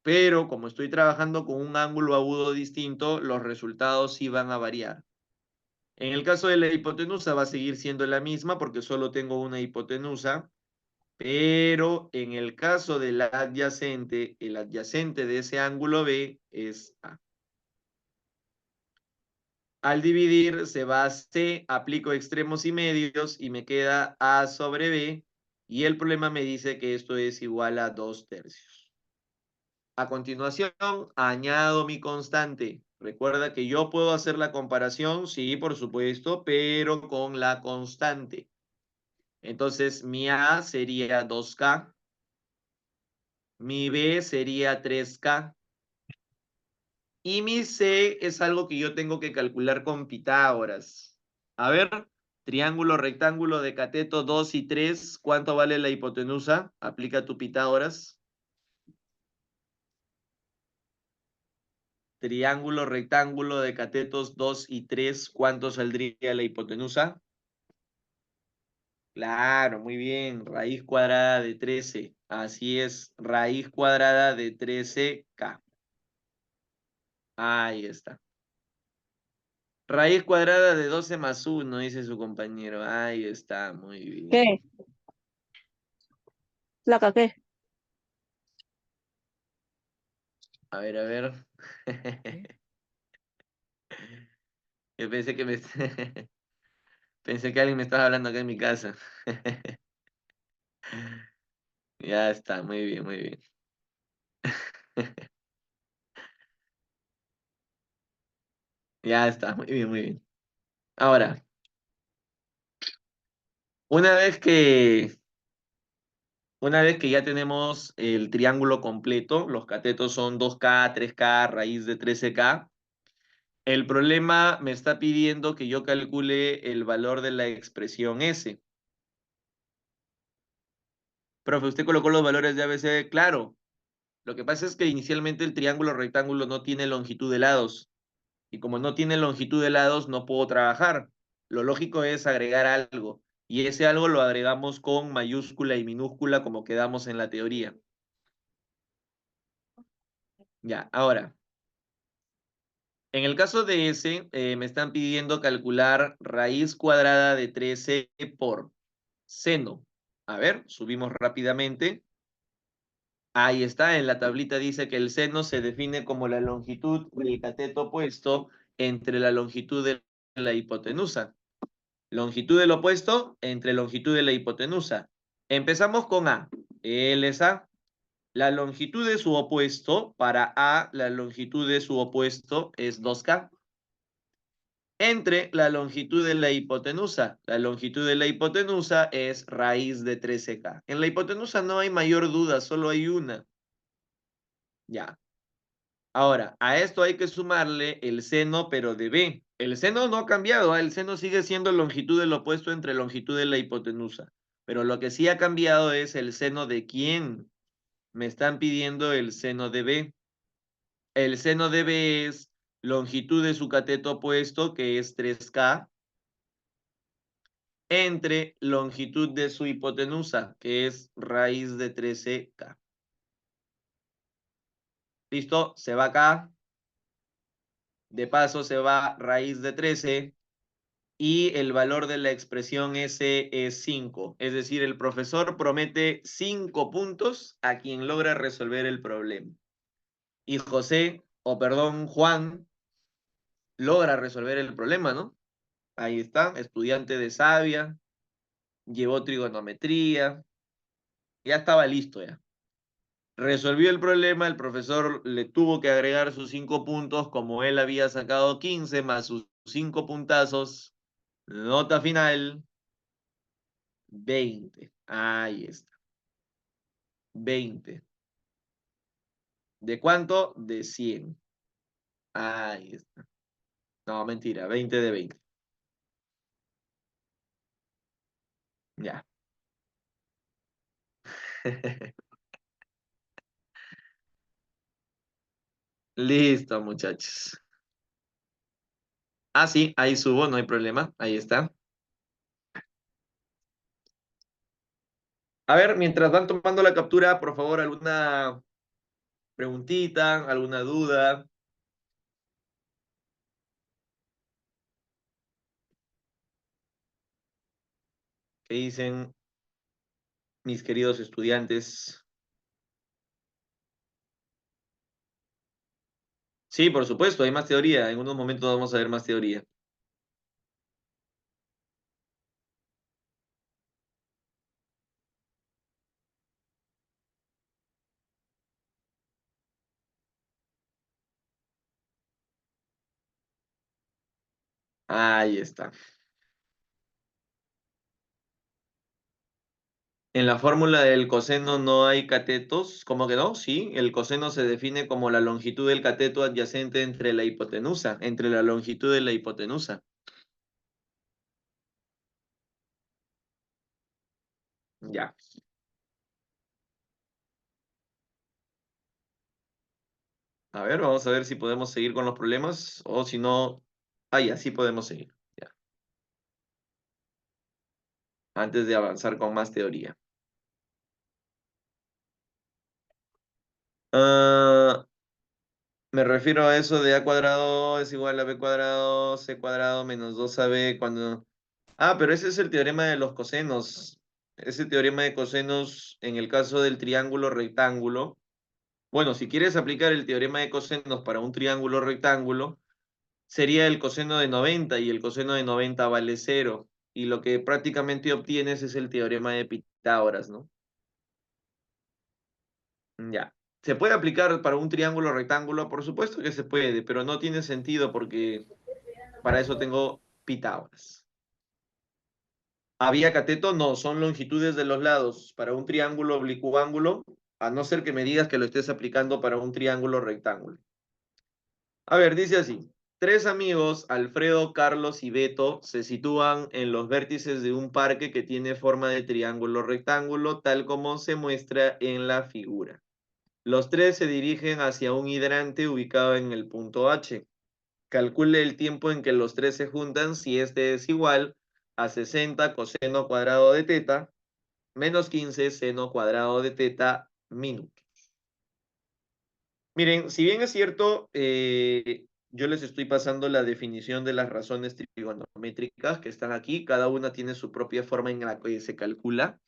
Pero como estoy trabajando con un ángulo agudo distinto, los resultados sí van a variar. En el caso de la hipotenusa va a seguir siendo la misma porque solo tengo una hipotenusa, pero en el caso del adyacente, el adyacente de ese ángulo B es A. Al dividir se va a C, aplico extremos y medios y me queda A sobre B y el problema me dice que esto es igual a 2/3. A continuación, añado mi constante. Recuerda que yo puedo hacer la comparación, sí, por supuesto, pero con la constante. Entonces, mi A sería 2K, mi B sería 3K, y mi C es algo que yo tengo que calcular con Pitágoras. A ver, triángulo, rectángulo de cateto 2 y 3, ¿cuánto vale la hipotenusa? Aplica tu Pitágoras. Triángulo, rectángulo de catetos 2 y 3, ¿cuánto saldría la hipotenusa? Claro, muy bien, raíz cuadrada de 13. Así es, raíz cuadrada de 13K. Ahí está. Raíz cuadrada de 12 más 1, dice su compañero. Ahí está, muy bien. ¿Qué? ¿Placa qué? A ver, a ver. Yo pensé que me... Pensé que alguien me estaba hablando acá en mi casa. Ya está, muy bien, muy bien. Ya está, muy bien, muy bien. Ahora, una vez que, una vez que ya tenemos el triángulo completo, los catetos son 2K, 3K, raíz de 13K. El problema me está pidiendo que yo calcule el valor de la expresión S. Profe, usted colocó los valores de ABC, claro. Lo que pasa es que inicialmente el triángulo rectángulo no tiene longitud de lados. Y como no tiene longitud de lados, no puedo trabajar. Lo lógico es agregar algo. Y ese algo lo agregamos con mayúscula y minúscula como quedamos en la teoría. Ya, ahora, en el caso de ese, me están pidiendo calcular raíz cuadrada de 13 por seno. A ver, subimos rápidamente. Ahí está, en la tablita dice que el seno se define como la longitud del cateto opuesto entre la longitud de la hipotenusa. Longitud del opuesto entre longitud de la hipotenusa. Empezamos con A. Él es A. La longitud de su opuesto, para A, la longitud de su opuesto es 2K. Entre la longitud de la hipotenusa. La longitud de la hipotenusa es raíz de 13K. En la hipotenusa no hay mayor duda, solo hay una. Ya. Ahora, a esto hay que sumarle el seno, pero de B. El seno no ha cambiado, el seno sigue siendo longitud del opuesto entre longitud de la hipotenusa. Pero lo que sí ha cambiado es el seno de quién. Me están pidiendo el seno de B. El seno de B es longitud de su cateto opuesto, que es 3K, entre longitud de su hipotenusa, que es raíz de 13K. ¿Listo? Se va acá. De paso se va raíz de 13. Y el valor de la expresión S es 5. Es decir, el profesor promete 5 puntos a quien logra resolver el problema. Y José, o perdón, Juan, logra resolver el problema, ¿no? Ahí está, estudiante de Savia, llevó trigonometría, ya estaba listo ya. Resolvió el problema, el profesor le tuvo que agregar sus 5 puntos, como él había sacado 15 más sus 5 puntazos. Nota final, 20. Ahí está. 20. ¿De cuánto? De 100. Ahí está. No, mentira, 20 de 20. Ya. Listo, muchachos. Ah, sí, ahí subo, no hay problema. Ahí está. A ver, mientras van tomando la captura, por favor, alguna preguntita, alguna duda. ¿Qué dicen mis queridos estudiantes? Sí, por supuesto, hay más teoría. En unos momentos vamos a ver más teoría. Ahí está. En la fórmula del coseno no hay catetos. ¿Cómo que no? Sí, el coseno se define como la longitud del cateto adyacente entre la hipotenusa, entre la longitud de la hipotenusa. Ya. A ver, vamos a ver si podemos seguir con los problemas o si no. Ah, ya, sí podemos seguir. Ya. Antes de avanzar con más teoría. Ah, me refiero a eso de a cuadrado es igual a b cuadrado, c cuadrado menos 2ab cuando... Ah, pero ese es el teorema de los cosenos. Ese teorema de cosenos en el caso del triángulo rectángulo. Bueno, si quieres aplicar el teorema de cosenos para un triángulo rectángulo, sería el coseno de 90 y el coseno de 90 vale 0. y lo que prácticamente obtienes es el teorema de Pitágoras, ¿no? Ya. ¿Se puede aplicar para un triángulo rectángulo? Por supuesto que se puede, pero no tiene sentido porque para eso tengo Pitágoras. ¿Había cateto? No, son longitudes de los lados. Para un triángulo oblicuo-ángulo, a no ser que me digas que lo estés aplicando para un triángulo rectángulo. A ver, dice así. Tres amigos, Alfredo, Carlos y Beto, se sitúan en los vértices de un parque que tiene forma de triángulo rectángulo, tal como se muestra en la figura. Los tres se dirigen hacia un hidrante ubicado en el punto H. Calcule el tiempo en que los tres se juntan si este es igual a 60 coseno cuadrado de teta menos 15 seno cuadrado de teta minutos. Miren, si bien es cierto, yo les estoy pasando la definición de las razones trigonométricas que están aquí, cada una tiene su propia forma en la que se calcula.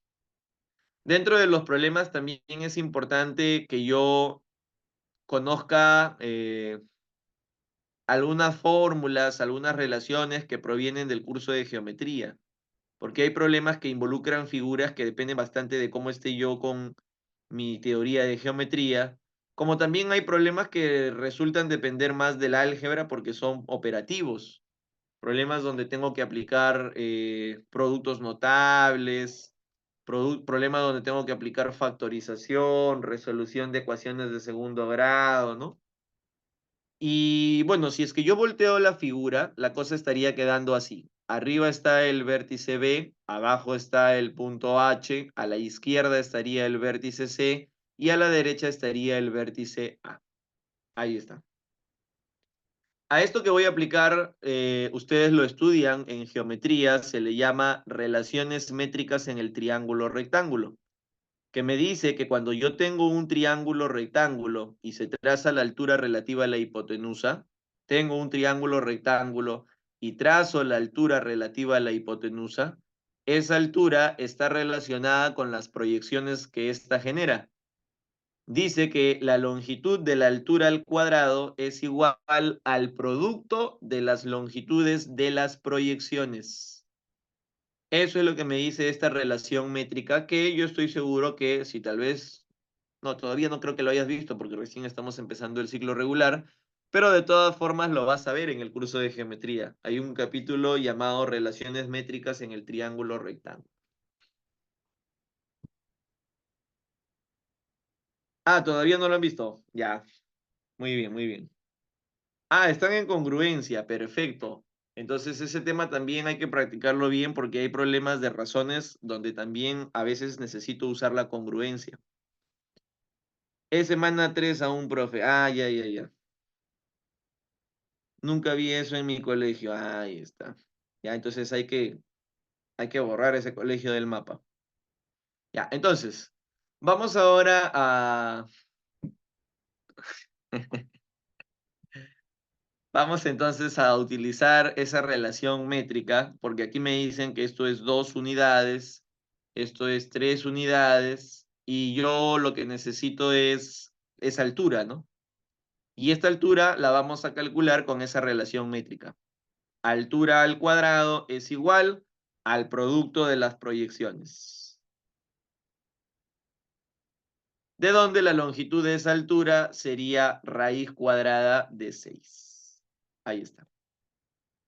Dentro de los problemas también es importante que yo conozca algunas fórmulas, algunas relaciones que provienen del curso de geometría, porque hay problemas que involucran figuras que dependen bastante de cómo esté yo con mi teoría de geometría, como también hay problemas que resultan depender más del álgebra porque son operativos, problemas donde tengo que aplicar productos notables, problemas donde tengo que aplicar factorización, resolución de ecuaciones de segundo grado, ¿no? Y bueno, si es que yo volteo la figura, la cosa estaría quedando así. Arriba está el vértice B, abajo está el punto H, a la izquierda estaría el vértice C y a la derecha estaría el vértice A. Ahí está. A esto que voy a aplicar, ustedes lo estudian en geometría, se le llama relaciones métricas en el triángulo rectángulo, que me dice que cuando yo tengo un triángulo rectángulo y se traza la altura relativa a la hipotenusa, tengo un triángulo rectángulo y trazo la altura relativa a la hipotenusa, esa altura está relacionada con las proyecciones que ésta genera. Dice que la longitud de la altura al cuadrado es igual al producto de las longitudes de las proyecciones. Eso es lo que me dice esta relación métrica, que yo estoy seguro que si tal vez, no, todavía no creo que lo hayas visto porque recién estamos empezando el ciclo regular, pero de todas formas lo vas a ver en el curso de geometría. Hay un capítulo llamado Relaciones métricas en el triángulo rectángulo. Ah, todavía no lo han visto. Ya, muy bien, muy bien. Ah, están en congruencia, perfecto. Entonces ese tema también hay que practicarlo bien porque hay problemas de razones donde también a veces necesito usar la congruencia. Es semana 3 a un profe. Ah, ya, ya, ya. Nunca vi eso en mi colegio. Ah, ahí está. Ya, entonces hay que borrar ese colegio del mapa. Ya, entonces, vamos ahora a... Vamos entonces a utilizar esa relación métrica, porque aquí me dicen que esto es 2 unidades, esto es 3 unidades, y yo lo que necesito es esa altura, ¿no? Y esta altura la vamos a calcular con esa relación métrica. Altura al cuadrado es igual al producto de las proyecciones, de donde la longitud de esa altura sería raíz cuadrada de 6. Ahí está.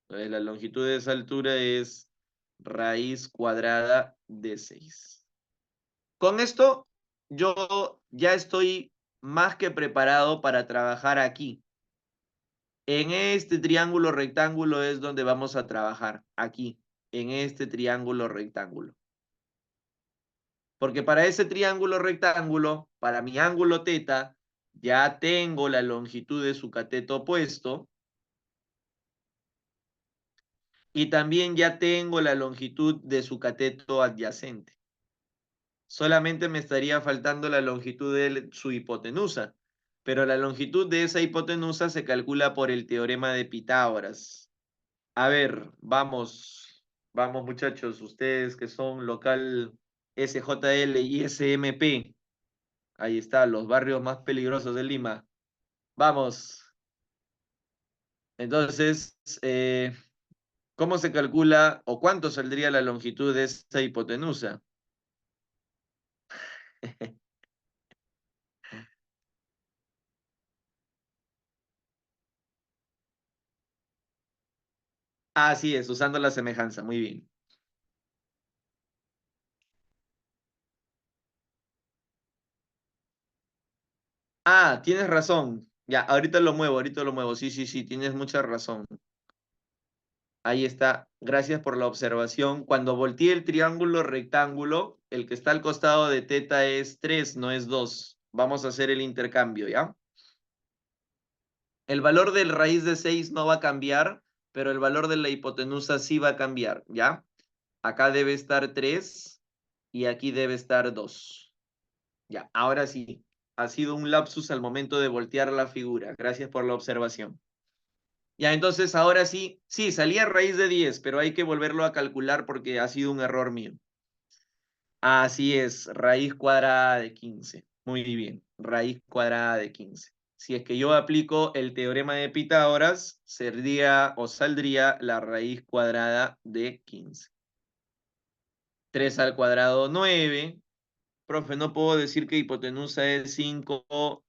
Entonces, la longitud de esa altura es raíz cuadrada de 6. Con esto, yo ya estoy más que preparado para trabajar aquí. En este triángulo rectángulo es donde vamos a trabajar, aquí, en este triángulo rectángulo. Porque para ese triángulo rectángulo, para mi ángulo teta, ya tengo la longitud de su cateto opuesto y también ya tengo la longitud de su cateto adyacente. Solamente me estaría faltando la longitud de su hipotenusa, pero la longitud de esa hipotenusa se calcula por el teorema de Pitágoras. A ver, vamos muchachos, ustedes que son local SJL y SMP. Ahí está, los barrios más peligrosos de Lima. Vamos. Entonces, ¿Cómo se calcula o cuánto saldría la longitud de esta hipotenusa? Así es, usando la semejanza. Muy bien. Ah, tienes razón. Ya, ahorita lo muevo, ahorita lo muevo. Sí, sí, sí, tienes mucha razón. Ahí está. Gracias por la observación. Cuando volteé el triángulo rectángulo, el que está al costado de teta es 3, no es 2. Vamos a hacer el intercambio, ¿ya? El valor del raíz de 6 no va a cambiar, pero el valor de la hipotenusa sí va a cambiar, ¿ya? Acá debe estar 3 y aquí debe estar 2. Ya, ahora sí. Ha sido un lapsus al momento de voltear la figura. Gracias por la observación. Ya, entonces ahora sí, sí, salía raíz de 10, pero hay que volverlo a calcular porque ha sido un error mío. Así es, raíz cuadrada de 15. Muy bien, raíz cuadrada de 15. Si es que yo aplico el teorema de Pitágoras, sería o saldría la raíz cuadrada de 15. 3 al cuadrado, 9. Profe, no puedo decir que hipotenusa es 5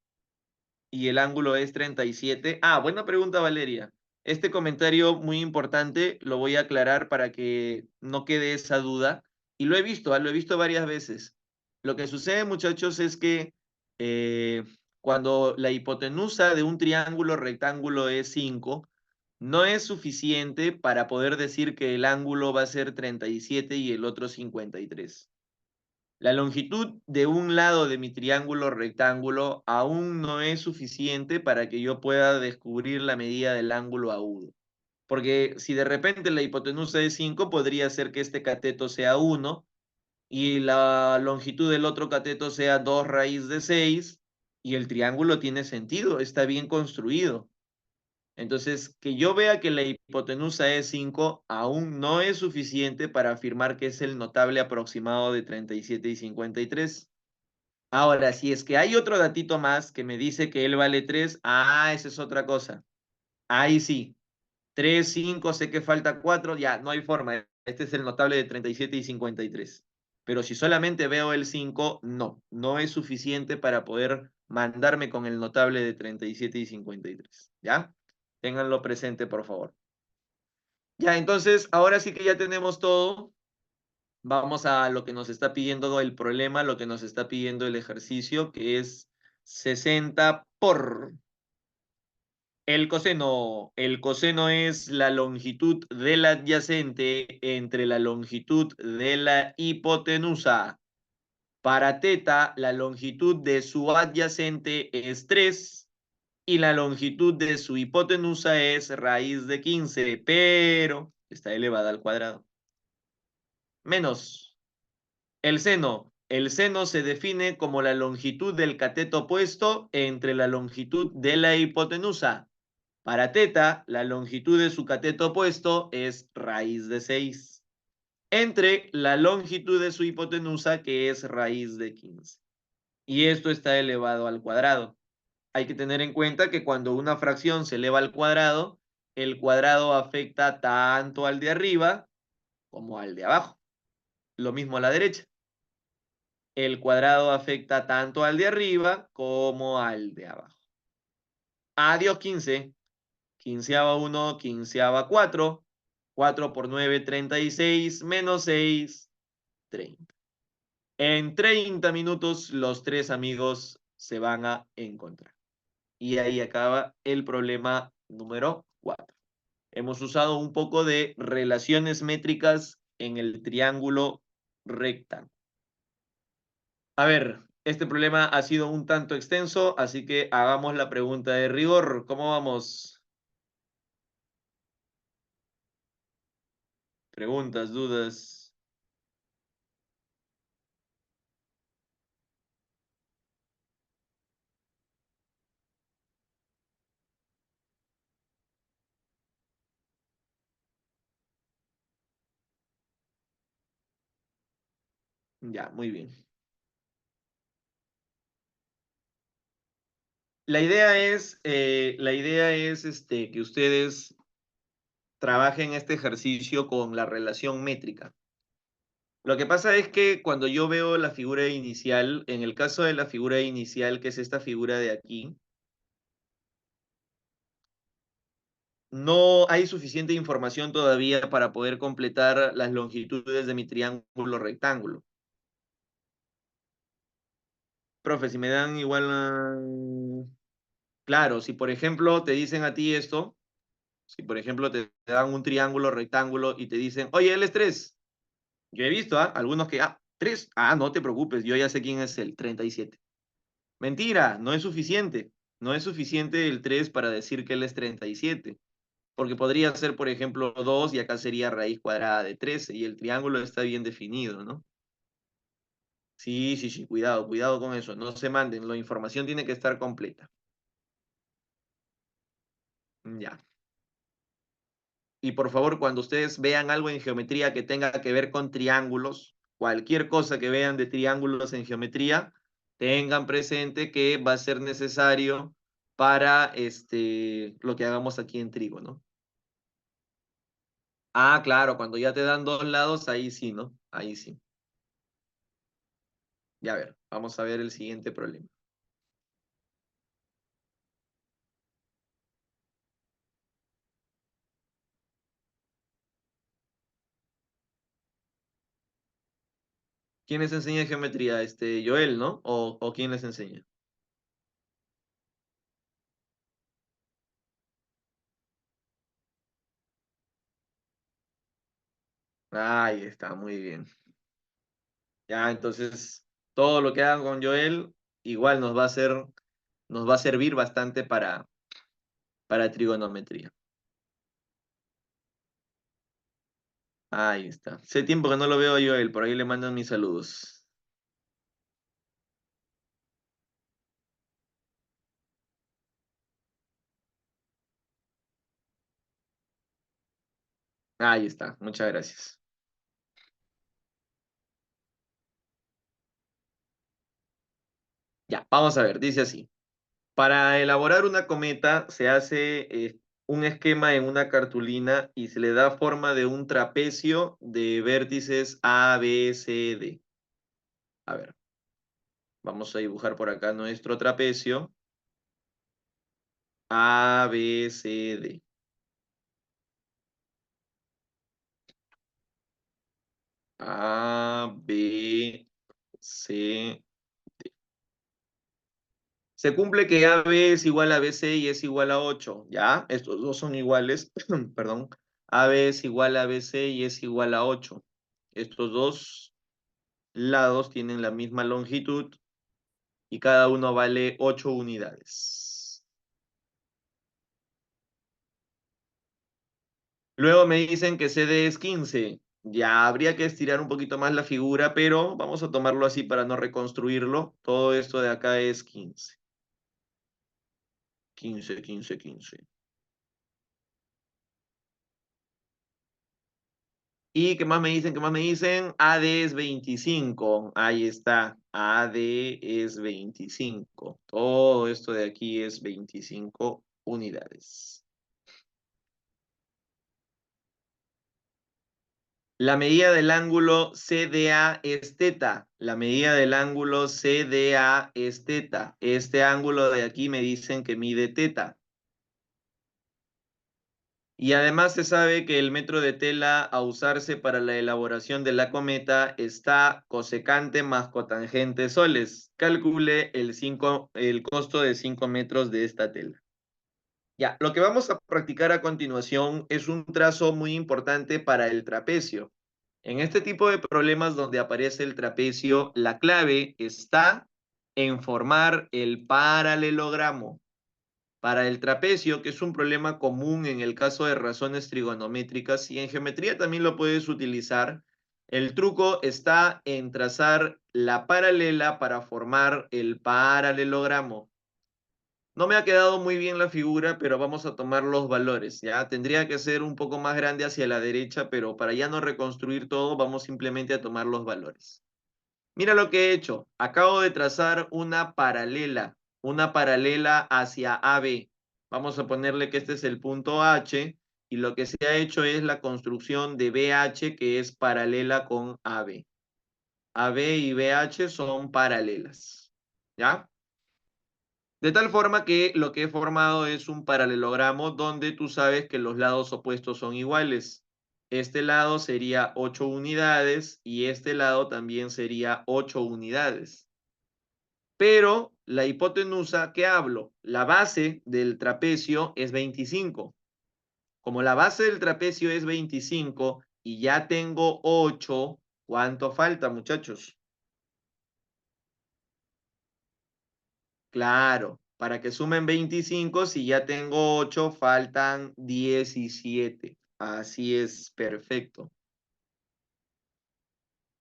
y el ángulo es 37. Ah, buena pregunta, Valeria. Este comentario muy importante lo voy a aclarar para que no quede esa duda. Y lo he visto varias veces. Lo que sucede, muchachos, es que cuando la hipotenusa de un triángulo rectángulo es 5, no es suficiente para poder decir que el ángulo va a ser 37 y el otro 53. La longitud de un lado de mi triángulo rectángulo aún no es suficiente para que yo pueda descubrir la medida del ángulo agudo. Porque si de repente la hipotenusa es 5, podría ser que este cateto sea 1 y la longitud del otro cateto sea 2 raíz de 6 y el triángulo tiene sentido, está bien construido. Entonces, que yo vea que la hipotenusa es 5 aún no es suficiente para afirmar que es el notable aproximado de 37 y 53. Ahora, si es que hay otro datito más que me dice que él vale 3, esa es otra cosa. Ahí sí, 3, 5, sé que falta 4, ya, no hay forma. Este es el notable de 37 y 53. Pero si solamente veo el 5, no es suficiente para poder mandarme con el notable de 37 y 53. ¿Ya? Ténganlo presente, por favor. Ya, entonces, ahora sí que ya tenemos todo. Vamos a lo que nos está pidiendo el problema, lo que nos está pidiendo el ejercicio, que es 60 por el coseno. El coseno es la longitud del adyacente entre la longitud de la hipotenusa. Para teta, la longitud de su adyacente es 3 y la longitud de su hipotenusa es raíz de 15, pero está elevada al cuadrado. Menos el seno. El seno se define como la longitud del cateto opuesto entre la longitud de la hipotenusa. Para teta, la longitud de su cateto opuesto es raíz de 6, entre la longitud de su hipotenusa, que es raíz de 15. Y esto está elevado al cuadrado. Hay que tener en cuenta que cuando una fracción se eleva al cuadrado, el cuadrado afecta tanto al de arriba como al de abajo. Lo mismo a la derecha. El cuadrado afecta tanto al de arriba como al de abajo. Adiós 15. Quinceava 1, quinceava 4. 4 por 9, 36, menos 6, 30. En 30 minutos los tres amigos se van a encontrar. Y ahí acaba el problema número 4. Hemos usado un poco de relaciones métricas en el triángulo rectángulo. A ver, este problema ha sido un tanto extenso, así que hagamos la pregunta de rigor. ¿Cómo vamos? Preguntas, dudas. Ya, muy bien. La idea es que ustedes trabajen este ejercicio con la relación métrica. Lo que pasa es que cuando yo veo la figura inicial, en el caso de la figura inicial, que es esta figura de aquí, no hay suficiente información todavía para poder completar las longitudes de mi triángulo rectángulo. Profe, si me dan igual... Claro, si por ejemplo te dicen a ti esto, si por ejemplo te dan un triángulo rectángulo y te dicen, oye, él es 3. Yo he visto, ¿ah? Algunos que, 3. No te preocupes, yo ya sé quién es el 37. Mentira, no es suficiente. No es suficiente el 3 para decir que él es 37. Porque podría ser, por ejemplo, 2 y acá sería raíz cuadrada de 13 y el triángulo está bien definido, ¿no? Sí, sí, sí, cuidado, cuidado con eso. No se manden, la información tiene que estar completa. Ya. Y por favor, cuando ustedes vean algo en geometría que tenga que ver con triángulos, cualquier cosa que vean de triángulos en geometría, tengan presente que va a ser necesario para lo que hagamos aquí en trigo, ¿no? Claro, cuando ya te dan dos lados, ahí sí, ¿no? Ahí sí. Ya a ver, vamos a ver el siguiente problema. ¿Quién les enseña geometría? Joel, ¿no? ¿O quién les enseña? Ahí está, muy bien. Ya, entonces, todo lo que hagan con Joel, igual nos va a servir bastante para trigonometría. Ahí está. Hace tiempo que no lo veo a Joel, por ahí le mandan mis saludos. Ahí está, muchas gracias. Ya, vamos a ver, dice así. Para elaborar una cometa se hace un esquema en una cartulina y se le da forma de un trapecio de vértices A, B, C, D. A ver, vamos a dibujar por acá nuestro trapecio A, B, C, D. A, B, C. Se cumple que AB es igual a BC y es igual a 8, ¿ya? Estos dos son iguales, perdón. AB es igual a BC y es igual a 8. Estos dos lados tienen la misma longitud y cada uno vale 8 unidades. Luego me dicen que CD es 15. Ya habría que estirar un poquito más la figura, pero vamos a tomarlo así para no reconstruirlo. Todo esto de acá es 15. 15, 15, 15. ¿Y qué más me dicen? ¿Qué más me dicen? AD es 25. Ahí está. AD es 25. Todo esto de aquí es 25 unidades. La medida del ángulo CDA es teta. La medida del ángulo CDA es teta. Este ángulo de aquí me dicen que mide teta. Y además se sabe que el metro de tela a usarse para la elaboración de la cometa está cosecante más cotangente soles. Calcule el costo de 5 metros de esta tela. Ya, lo que vamos a practicar a continuación es un trazo muy importante para el trapecio. En este tipo de problemas donde aparece el trapecio, la clave está en formar el paralelogramo. Para el trapecio, que es un problema común en el caso de razones trigonométricas y en geometría también lo puedes utilizar, el truco está en trazar la paralela para formar el paralelogramo. No me ha quedado muy bien la figura, pero vamos a tomar los valores, ¿ya? Tendría que ser un poco más grande hacia la derecha, pero para ya no reconstruir todo, vamos simplemente a tomar los valores. Mira lo que he hecho. Acabo de trazar una paralela hacia AB. Vamos a ponerle que este es el punto H y lo que se ha hecho es la construcción de BH que es paralela con AB. AB y BH son paralelas, ¿ya? De tal forma que lo que he formado es un paralelogramo donde tú sabes que los lados opuestos son iguales. Este lado sería 8 unidades y este lado también sería 8 unidades. Pero la hipotenusa, ¿qué hablo? La base del trapecio es 25. Como la base del trapecio es 25 y ya tengo 8, ¿cuánto falta, muchachos? Claro, para que sumen 25, si ya tengo 8, faltan 17. Así es, perfecto.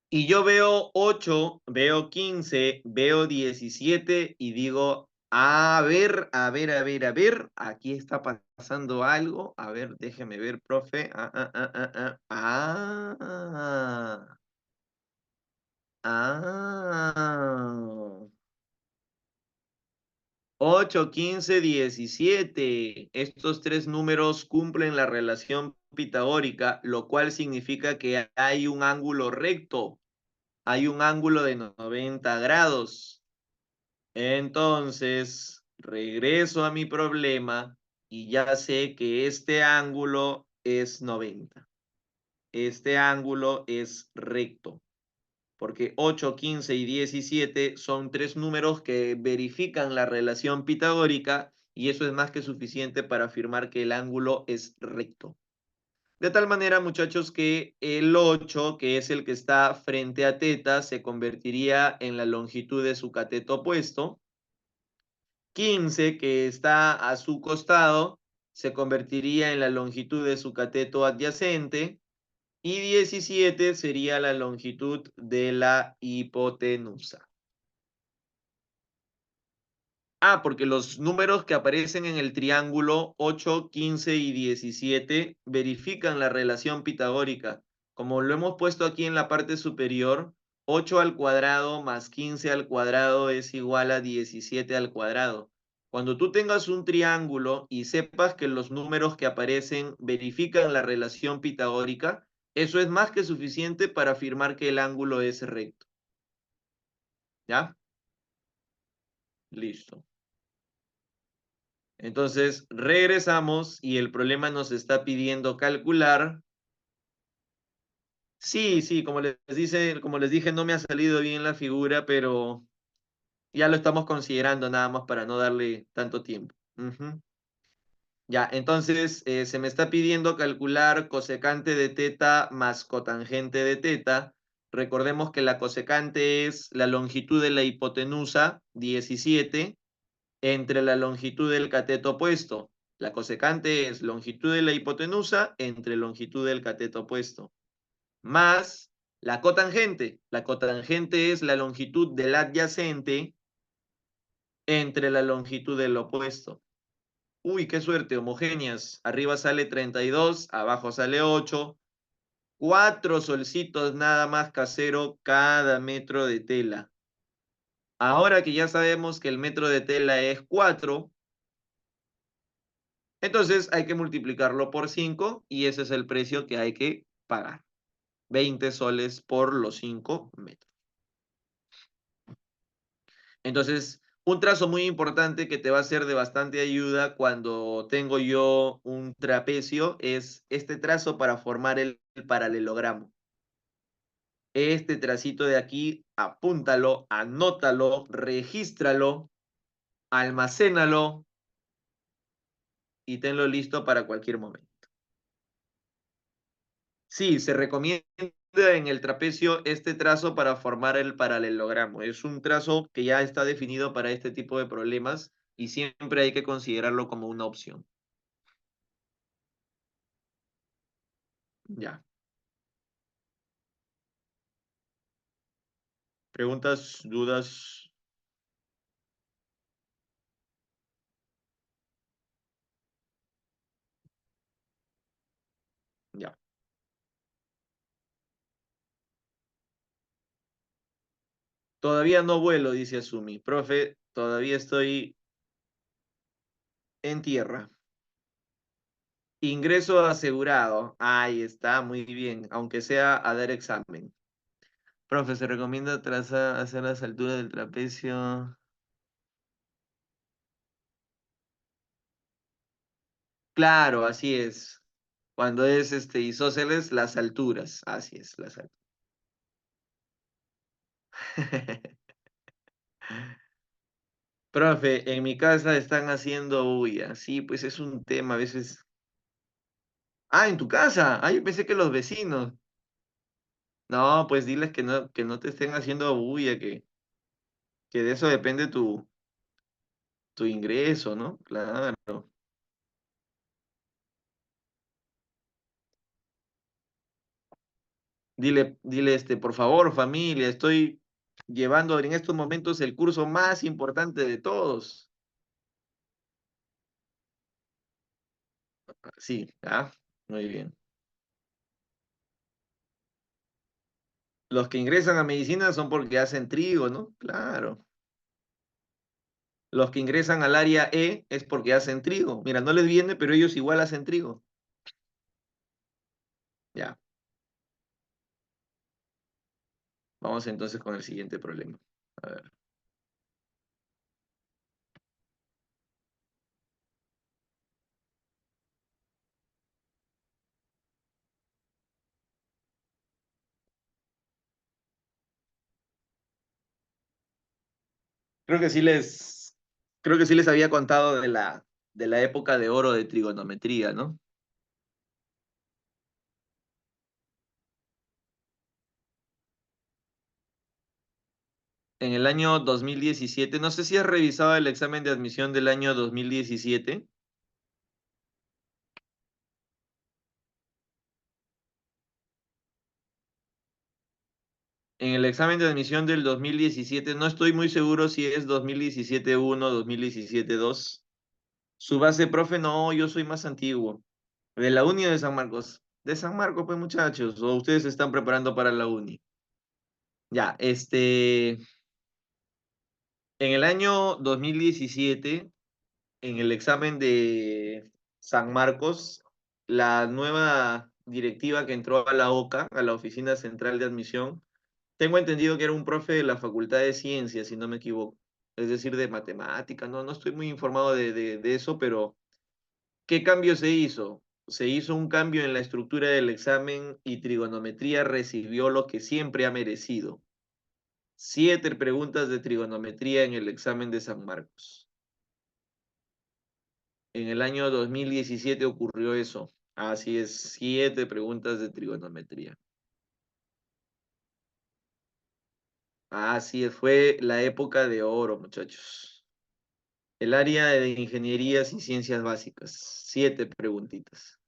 Y yo veo 8, veo 15, veo 17 y digo, a ver, a ver, a ver, a ver, aquí está pasando algo. A ver, déjeme ver, profe. Ah. 8, 15, 17. Estos tres números cumplen la relación pitagórica, lo cual significa que hay un ángulo recto, hay un ángulo de 90 grados. Entonces, regreso a mi problema y ya sé que este ángulo es 90. Este ángulo es recto, porque 8, 15 y 17 son tres números que verifican la relación pitagórica y eso es más que suficiente para afirmar que el ángulo es recto. De tal manera, muchachos, que el 8, que es el que está frente a teta, se convertiría en la longitud de su cateto opuesto. 15, que está a su costado, se convertiría en la longitud de su cateto adyacente. Y 17 sería la longitud de la hipotenusa. Ah, porque los números que aparecen en el triángulo 8, 15 y 17 verifican la relación pitagórica. Como lo hemos puesto aquí en la parte superior, 8 al cuadrado más 15 al cuadrado es igual a 17 al cuadrado. Cuando tú tengas un triángulo y sepas que los números que aparecen verifican la relación pitagórica, eso es más que suficiente para afirmar que el ángulo es recto. ¿Ya? Listo. Entonces, regresamos y el problema nos está pidiendo calcular. Sí, sí, como les dije, no me ha salido bien la figura, pero ya lo estamos considerando nada más para no darle tanto tiempo. Ujú. Ya, entonces se me está pidiendo calcular cosecante de teta más cotangente de teta. Recordemos que la cosecante es la longitud de la hipotenusa, 17, entre la longitud del cateto opuesto. La cosecante es longitud de la hipotenusa entre longitud del cateto opuesto, más la cotangente. La cotangente es la longitud del adyacente entre la longitud del opuesto. Uy, qué suerte, homogéneas. Arriba sale 32, abajo sale 8. 4 solcitos nada más casero cada metro de tela. Ahora que ya sabemos que el metro de tela es 4, entonces hay que multiplicarlo por 5 y ese es el precio que hay que pagar. 20 soles por los 5 metros. Entonces, un trazo muy importante que te va a ser de bastante ayuda cuando tengo yo un trapecio es este trazo para formar el paralelogramo. Este tracito de aquí, apúntalo, anótalo, regístralo, almacénalo y tenlo listo para cualquier momento. Sí, se recomienda en el trapecio este trazo para formar el paralelogramo. Es un trazo que ya está definido para este tipo de problemas y siempre hay que considerarlo como una opción. Ya. ¿Preguntas, dudas? Ya. Todavía no vuelo, dice Asumi. Profe, todavía estoy en tierra. Ingreso asegurado. Ahí está, muy bien. Aunque sea a dar examen. Profe, se recomienda trazar, hacer las alturas del trapecio. Claro, así es. Cuando es isósceles, las alturas. Así es, las alturas. Profe, en mi casa están haciendo bulla. Sí, pues es un tema a veces. Ah, en tu casa. Ah, yo pensé que los vecinos. No, pues diles que no te estén haciendo bulla, que de eso depende tu ingreso, ¿no? Claro. Dile, por favor, familia, estoy llevando en estos momentos el curso más importante de todos. Sí, ah, muy bien. Los que ingresan a medicina son porque hacen trigo, ¿no? Claro. Los que ingresan al área E es porque hacen trigo. Mira, no les viene, pero ellos igual hacen trigo. Ya, vamos entonces con el siguiente problema. A ver. Creo que sí les, creo que sí les había contado de la época de oro de trigonometría, ¿no? En el año 2017, no sé si has revisado el examen de admisión del año 2017. En el examen de admisión del 2017, no estoy muy seguro si es 2017-1, 2017-2. Su base, profe, no, yo soy más antiguo. De la Uni o de San Marcos. De San Marcos, pues muchachos, o ustedes se están preparando para la Uni. Ya, en el año 2017, en el examen de San Marcos, la nueva directiva que entró a la OCA, a la Oficina Central de Admisión, tengo entendido que era un profe de la Facultad de Ciencias, si no me equivoco, es decir, de matemática, no estoy muy informado de eso, pero ¿qué cambio se hizo? Se hizo un cambio en la estructura del examen y trigonometría recibió lo que siempre ha merecido. 7 preguntas de trigonometría en el examen de San Marcos. En el año 2017 ocurrió eso. Así es, 7 preguntas de trigonometría. Así es, fue la época de oro, muchachos. El área de ingenierías y ciencias básicas. 7 preguntitas.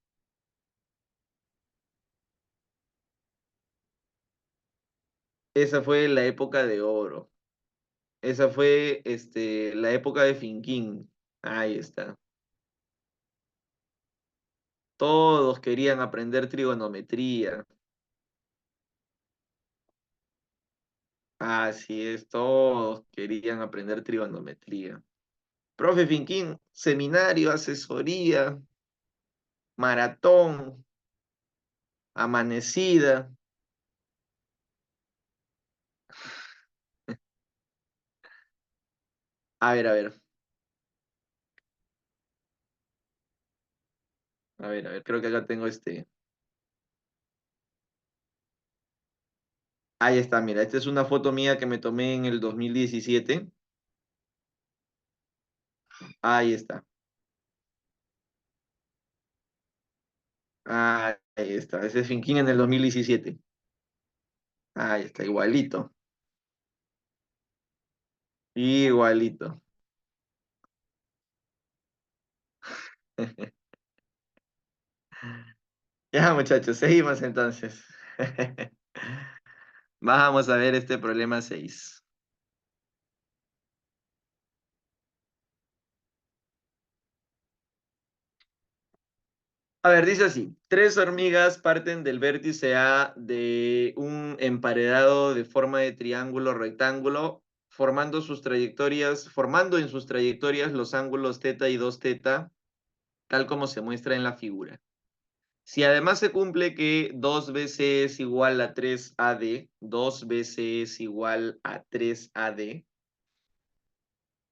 Esa fue la época de oro. Esa fue la época de Finquín. Ahí está. Todos querían aprender trigonometría. Así es, todos querían aprender trigonometría. Profe Finquín, seminario, asesoría, maratón, amanecida. A ver, a ver, creo que acá tengo Ahí está, mira, esta es una foto mía que me tomé en el 2017. Ahí está. Ahí está. Ese es Finquín en el 2017. Ahí está, igualito. Igualito. Ya, muchachos, seguimos entonces. Vamos a ver este problema 6. A ver, dice así, 3 hormigas parten del vértice A de un emparedado de forma de triángulo rectángulo, formando en sus trayectorias los ángulos teta y 2 teta, tal como se muestra en la figura. Si además se cumple que 2BC es igual a 3AD, 2BC es igual a 3AD,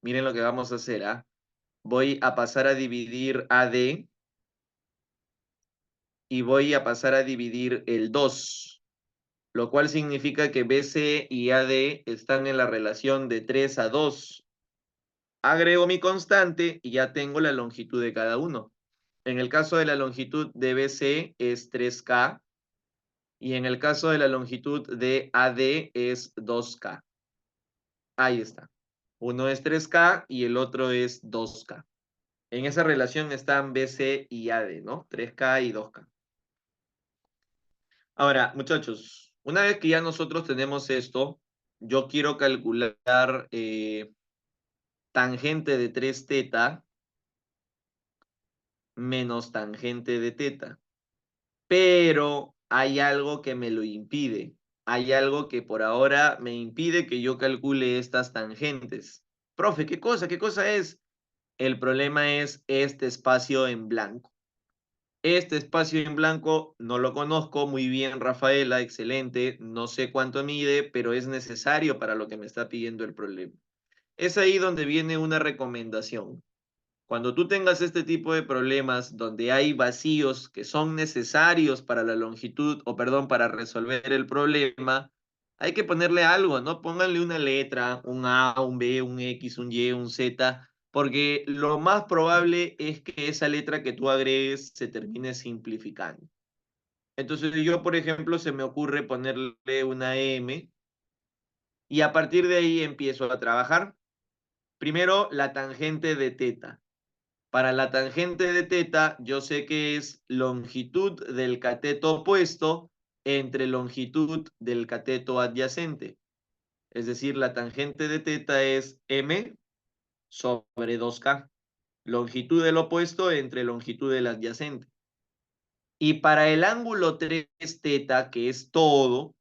miren lo que vamos a hacer, ¿ah? Voy a pasar a dividir AD y voy a pasar a dividir el 2, lo cual significa que BC y AD están en la relación de 3:2. Agrego mi constante y ya tengo la longitud de cada uno. En el caso de la longitud de BC es 3K y en el caso de la longitud de AD es 2K. Ahí está. Uno es 3K y el otro es 2K. En esa relación están BC y AD, ¿no? 3K y 2K. Ahora, muchachos, una vez que ya nosotros tenemos esto, yo quiero calcular tangente de 3θ menos tangente de θ. Pero hay algo que me lo impide. Hay algo que por ahora me impide que yo calcule estas tangentes. Profe, ¿qué cosa? ¿Qué cosa es? El problema es este espacio en blanco. Este espacio en blanco no lo conozco muy bien, Rafaela, excelente. No sé cuánto mide, pero es necesario para lo que me está pidiendo el problema. Es ahí donde viene una recomendación. Cuando tú tengas este tipo de problemas donde hay vacíos que son necesarios para la longitud, o perdón, para resolver el problema, hay que ponerle algo, ¿no? Pónganle una letra, un A, un B, un X, un Y, un Z, porque lo más probable es que esa letra que tú agregues se termine simplificando. Entonces yo, por ejemplo, se me ocurre ponerle una M y a partir de ahí empiezo a trabajar. Primero, la tangente de teta. Para la tangente de teta, yo sé que es longitud del cateto opuesto entre longitud del cateto adyacente. Es decir, la tangente de teta es m sobre 2k. Longitud del opuesto entre longitud del adyacente. Y para el ángulo 3 teta, que es todo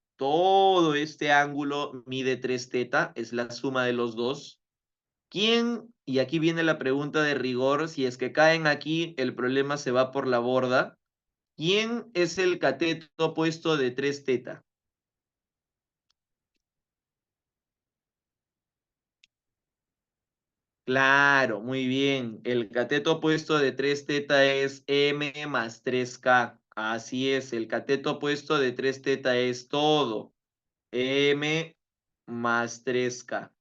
este ángulo mide 3 teta, es la suma de los dos. ¿Quién? Y aquí viene la pregunta de rigor, si es que caen aquí, el problema se va por la borda. ¿Quién es el cateto opuesto de 3 teta? Claro, muy bien. El cateto opuesto de 3 teta es m más 3k. Así es, el cateto opuesto de 3 teta es todo m más 3k.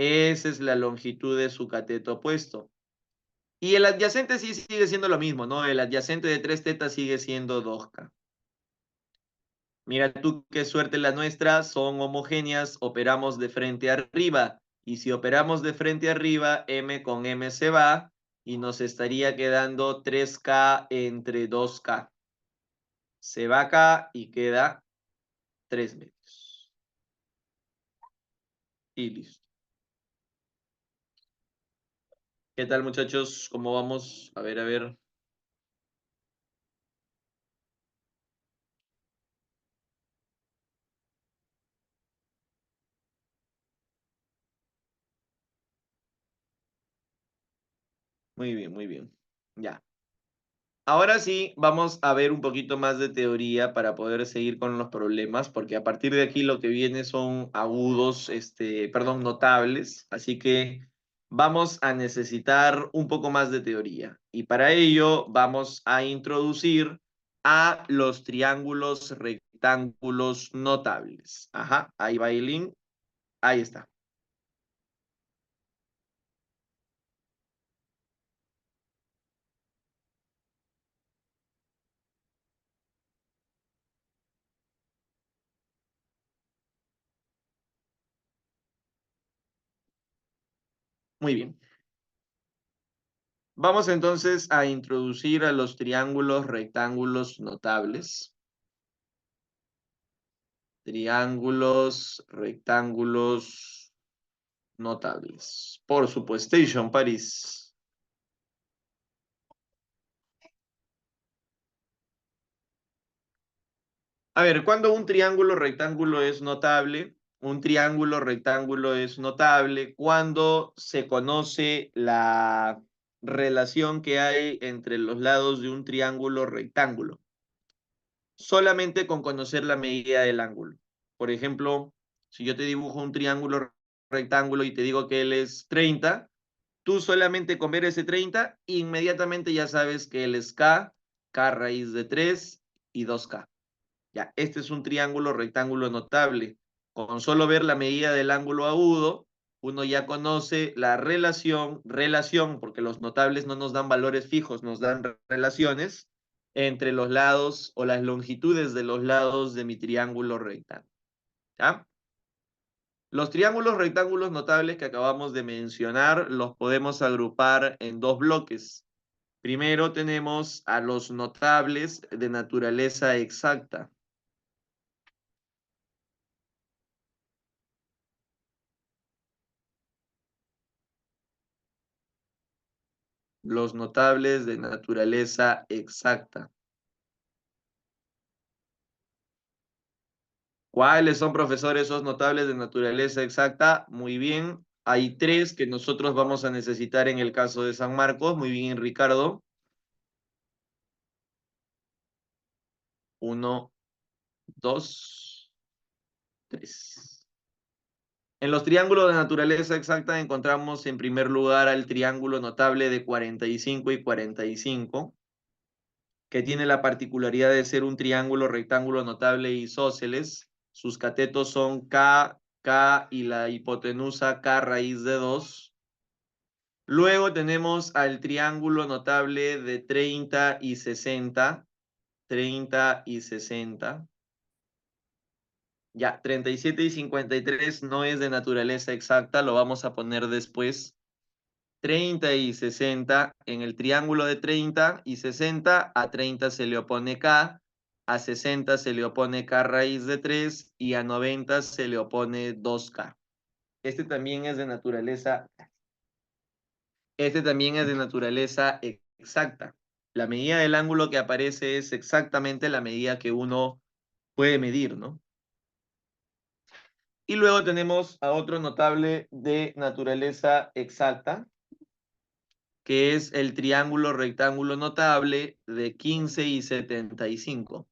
Esa es la longitud de su cateto opuesto. Y el adyacente sí sigue siendo lo mismo, ¿no? El adyacente de 3 tetas sigue siendo 2K. Mira tú qué suerte la nuestra, son homogéneas, operamos de frente a arriba. Y si operamos de frente a arriba, M con M se va y nos estaría quedando 3K entre 2K. Se va acá y queda 3 metros. Y listo. ¿Qué tal, muchachos? ¿Cómo vamos? A ver, a ver. Muy bien, muy bien. Ya. Ahora sí, vamos a ver un poquito más de teoría para poder seguir con los problemas, porque a partir de aquí lo que viene son agudos, perdón, notables, así que vamos a necesitar un poco más de teoría. Y para ello vamos a introducir a los triángulos rectángulos notables. Ajá, ahí va el link, ahí está. Muy bien. Vamos entonces a introducir a los triángulos rectángulos notables. Triángulos, rectángulos notables. Por supuesto, París. A ver, ¿cuándo un triángulo rectángulo es notable? Un triángulo rectángulo es notable cuando se conoce la relación que hay entre los lados de un triángulo rectángulo, solamente con conocer la medida del ángulo. Por ejemplo, si yo te dibujo un triángulo rectángulo y te digo que él es 30, tú solamente con ver ese 30, inmediatamente ya sabes que él es K raíz de 3 y 2K. Ya, este es un triángulo rectángulo notable. Con solo ver la medida del ángulo agudo, uno ya conoce la relación, porque los notables no nos dan valores fijos, nos dan relaciones entre los lados o las longitudes de los lados de mi triángulo rectángulo. ¿Ya? Los triángulos rectángulos notables que acabamos de mencionar los podemos agrupar en dos bloques. Primero tenemos a los notables de naturaleza exacta. Los notables de naturaleza exacta. ¿Cuáles son, profesor, esos notables de naturaleza exacta? Muy bien, hay tres que nosotros vamos a necesitar en el caso de San Marcos. Muy bien, Ricardo. Uno, dos, tres. En los triángulos de naturaleza exacta encontramos en primer lugar al triángulo notable de 45 y 45, que tiene la particularidad de ser un triángulo rectángulo notable isósceles. Sus catetos son K y la hipotenusa K raíz de 2. Luego tenemos al triángulo notable de 30 y 60. 30 y 60. Ya, 37 y 53 no es de naturaleza exacta, lo vamos a poner después. 30 y 60, en el triángulo de 30 y 60, a 30 se le opone K, a 60 se le opone K raíz de 3 y a 90 se le opone 2K. Este también es de naturaleza, este también es de naturaleza exacta. La medida del ángulo que aparece es exactamente la medida que uno puede medir, ¿no? Y luego tenemos a otro notable de naturaleza exacta, que es el triángulo rectángulo notable de 15 y 75.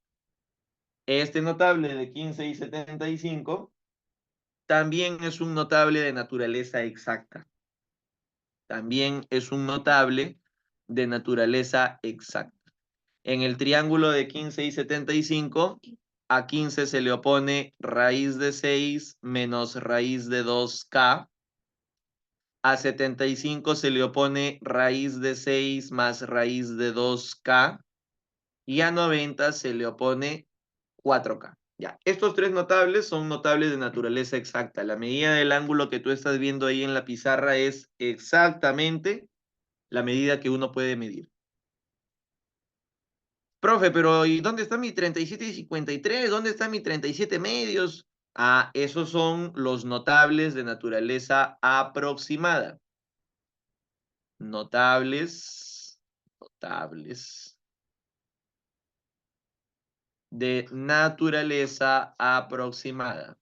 Este notable de 15 y 75 también es un notable de naturaleza exacta. También es un notable de naturaleza exacta. En el triángulo de 15 y 75, a 15 se le opone raíz de 6 menos raíz de 2K. A 75 se le opone raíz de 6 más raíz de 2K. Y a 90 se le opone 4K. Ya, estos tres notables son notables de naturaleza exacta. La medida del ángulo que tú estás viendo ahí en la pizarra es exactamente la medida que uno puede medir. Profe, pero ¿y dónde está mi 37 y 53? ¿Dónde está mi 37 medios? Ah, esos son los notables de naturaleza aproximada. Notables de naturaleza aproximada.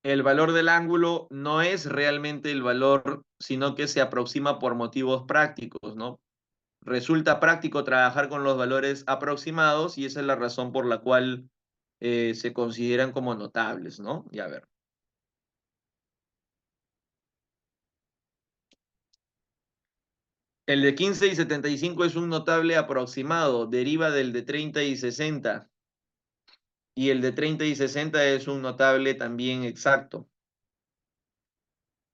El valor del ángulo no es realmente el valor, sino que se aproxima por motivos prácticos, ¿no? Resulta práctico trabajar con los valores aproximados y esa es la razón por la cual se consideran como notables, ¿no? Y a ver. El de 15 y 75 es un notable aproximado, deriva del de 30 y 60. Y el de 30 y 60 es un notable también exacto.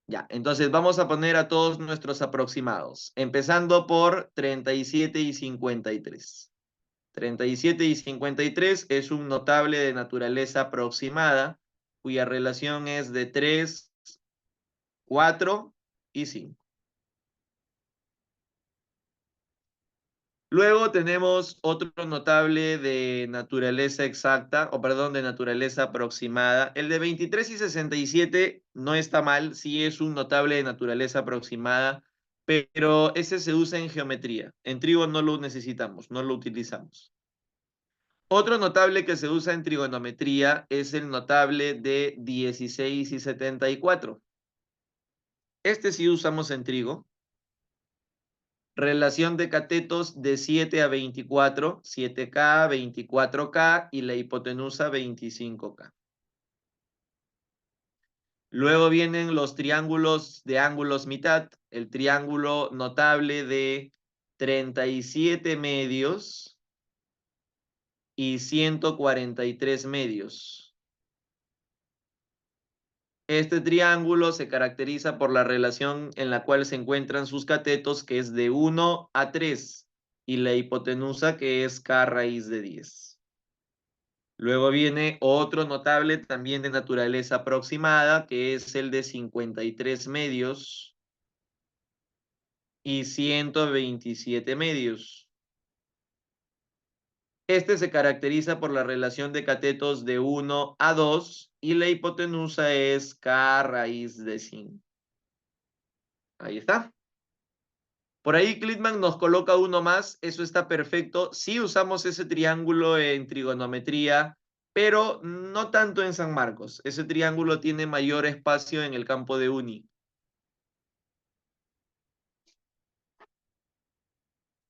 Ya, entonces vamos a poner a todos nuestros aproximados, empezando por 37 y 53. 37 y 53 es un notable de naturaleza aproximada, cuya relación es de 3, 4 y 5. Luego tenemos otro notable de naturaleza exacta, o perdón, de naturaleza aproximada. El de 23 y 67 no está mal, sí es un notable de naturaleza aproximada, pero ese se usa en geometría. En trigo no lo necesitamos, no lo utilizamos. Otro notable que se usa en trigonometría es el notable de 16 y 74. Este sí usamos en trigo. Relación de catetos de 7 a 24, 7K, 24K y la hipotenusa 25K. Luego vienen los triángulos de ángulos mitad, el triángulo notable de 37 medios y 143 medios. Este triángulo se caracteriza por la relación en la cual se encuentran sus catetos, que es de 1 a 3, y la hipotenusa, que es K raíz de 10. Luego viene otro notable también de naturaleza aproximada, que es el de 53 medios y 127 medios. Este se caracteriza por la relación de catetos de 1 a 2 y la hipotenusa es K raíz de 5. Ahí está. Por ahí Clitman nos coloca uno más, eso está perfecto. Sí usamos ese triángulo en trigonometría, pero no tanto en San Marcos. Ese triángulo tiene mayor espacio en el campo de uni.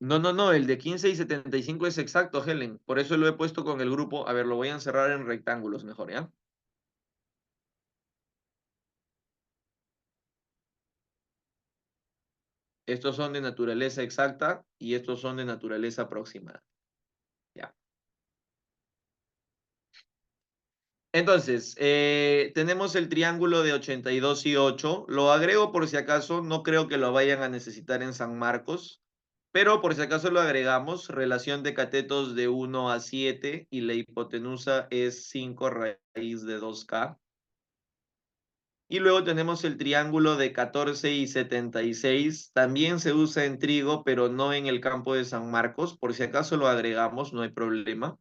No, el de 15 y 75 es exacto, Helen. Por eso lo he puesto con el grupo. A ver, lo voy a encerrar en rectángulos mejor, ¿ya? Estos son de naturaleza exacta y estos son de naturaleza aproximada. Ya. Entonces, tenemos el triángulo de 82 y 8. Lo agrego por si acaso, no creo que lo vayan a necesitar en San Marcos, pero por si acaso lo agregamos. Relación de catetos de 1 a 7 y la hipotenusa es 5 raíz de 2K. Y luego tenemos el triángulo de 14 y 76. También se usa en trigo, pero no en el campo de San Marcos. Por si acaso lo agregamos, no hay problema.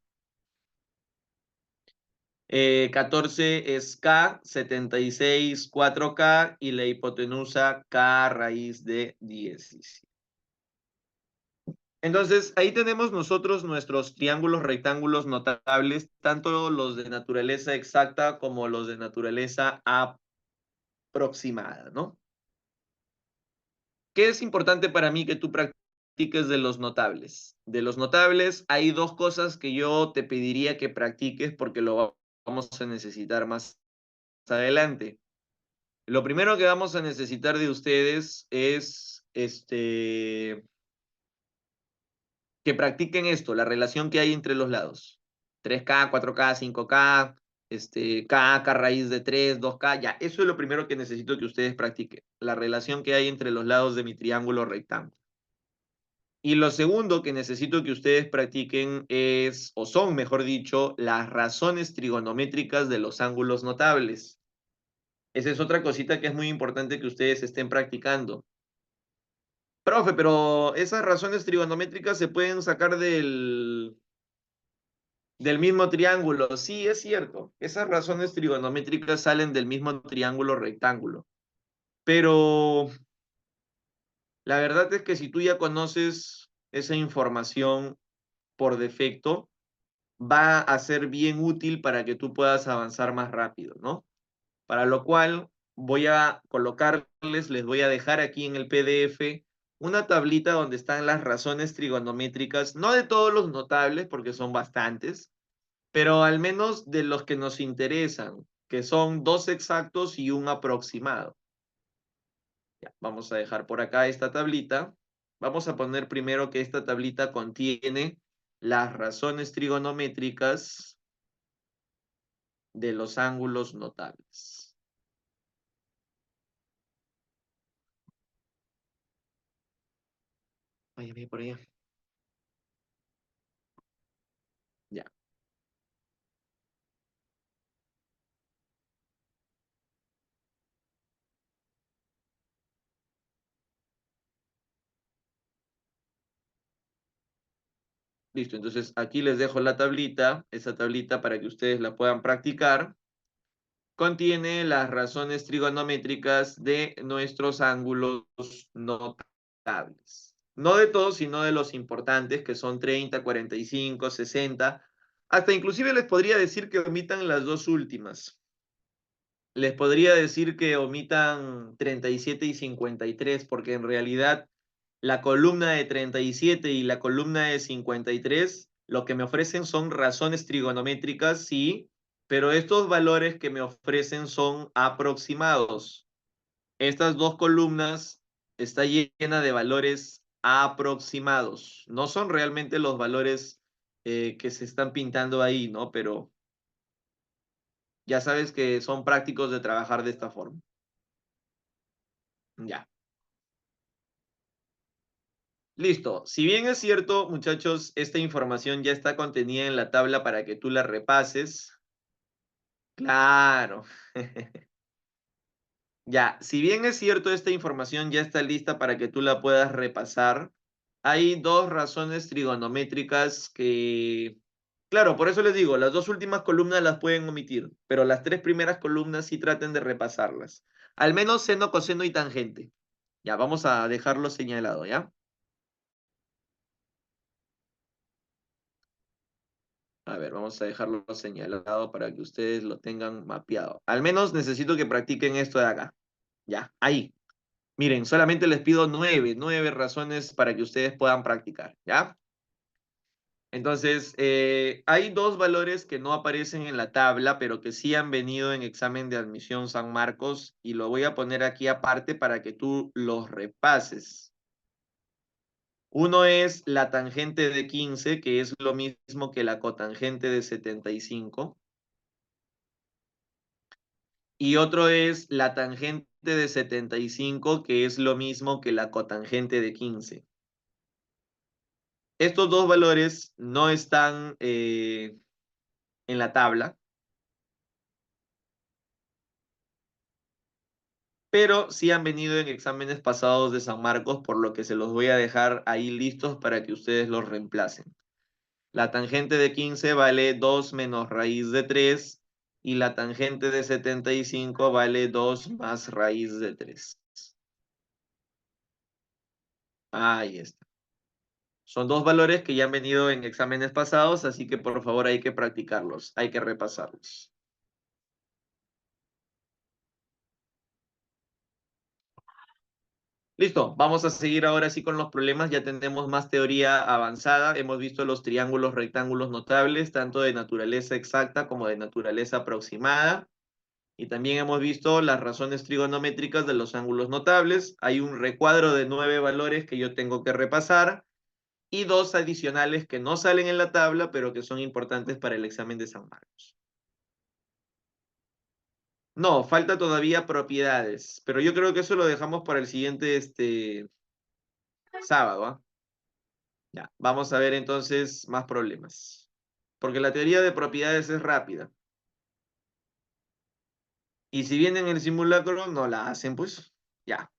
14 es K, 76, 4K y la hipotenusa K raíz de 17. Entonces, ahí tenemos nosotros nuestros triángulos rectángulos notables, tanto los de naturaleza exacta como los de naturaleza aproximada, ¿no? ¿Qué es importante para mí que tú practiques de los notables? De los notables hay dos cosas que yo te pediría que practiques porque lo vamos a necesitar más adelante. Lo primero que vamos a necesitar de ustedes es que practiquen esto, la relación que hay entre los lados. 3K, 4K, 5K, K raíz de 3, 2K, ya, eso es lo primero que necesito que ustedes practiquen, la relación que hay entre los lados de mi triángulo rectángulo. Y lo segundo que necesito que ustedes practiquen es, o son, mejor dicho, las razones trigonométricas de los ángulos notables. Esa es otra cosita que es muy importante que ustedes estén practicando. Profe, pero esas razones trigonométricas se pueden sacar del mismo triángulo. Sí, es cierto. Esas razones trigonométricas salen del mismo triángulo rectángulo. Pero la verdad es que si tú ya conoces esa información por defecto, va a ser bien útil para que tú puedas avanzar más rápido, ¿no? Para lo cual voy a colocarles, les voy a dejar aquí en el PDF una tablita donde están las razones trigonométricas, no de todos los notables, porque son bastantes, pero al menos de los que nos interesan, que son dos exactos y un aproximado. Ya, vamos a dejar por acá esta tablita. Vamos a poner primero que esta tablita contiene las razones trigonométricas de los ángulos notables. Vaya, por allá. Ya. Listo, entonces aquí les dejo la tablita, esa tablita para que ustedes la puedan practicar. Contiene las razones trigonométricas de nuestros ángulos notables. No de todos, sino de los importantes, que son 30, 45, 60. Hasta inclusive les podría decir que omitan las dos últimas. Les podría decir que omitan 37 y 53, porque en realidad la columna de 37 y la columna de 53 lo que me ofrecen son razones trigonométricas, sí, pero estos valores que me ofrecen son aproximados. Estas dos columnas está llena de valores aproximados. No son realmente los valores que se están pintando ahí, ¿no? Pero ya sabes que son prácticos de trabajar de esta forma. Ya. Listo. Si bien es cierto, muchachos, esta información ya está contenida en la tabla para que tú la repases. Claro. Ya, si bien es cierto, esta información ya está lista para que tú la puedas repasar, hay dos razones trigonométricas que, claro, por eso les digo, las dos últimas columnas las pueden omitir, pero las tres primeras columnas sí traten de repasarlas. Al menos seno, coseno y tangente. Ya, vamos a dejarlo señalado, ¿ya? A ver, vamos a dejarlo señalado para que ustedes lo tengan mapeado. Al menos necesito que practiquen esto de acá. Ya, ahí. Miren, solamente les pido nueve razones para que ustedes puedan practicar, ¿ya? Entonces, hay dos valores que no aparecen en la tabla, pero que sí han venido en examen de admisión San Marcos y lo voy a poner aquí aparte para que tú los repases. Uno es la tangente de 15, que es lo mismo que la cotangente de 75. Y otro es la tangente de 75, que es lo mismo que la cotangente de 15. Estos dos valores no están en la tabla, pero sí han venido en exámenes pasados de San Marcos, por lo que se los voy a dejar ahí listos para que ustedes los reemplacen. La tangente de 15 vale 2 menos raíz de 3 y la tangente de 75 vale 2 más raíz de 3. Ahí está. Son dos valores que ya han venido en exámenes pasados, así que por favor hay que practicarlos, hay que repasarlos. Listo, vamos a seguir ahora sí con los problemas. Ya tenemos más teoría avanzada. Hemos visto los triángulos rectángulos notables, tanto de naturaleza exacta como de naturaleza aproximada. Y también hemos visto las razones trigonométricas de los ángulos notables. Hay un recuadro de 9 valores que yo tengo que repasar y dos adicionales que no salen en la tabla, pero que son importantes para el examen de San Marcos. No, falta todavía propiedades, pero yo creo que eso lo dejamos para el siguiente sábado, ¿ah? Ya, vamos a ver entonces más problemas. Porque la teoría de propiedades es rápida. Y si vienen en el simulacro, no la hacen, pues. Ya,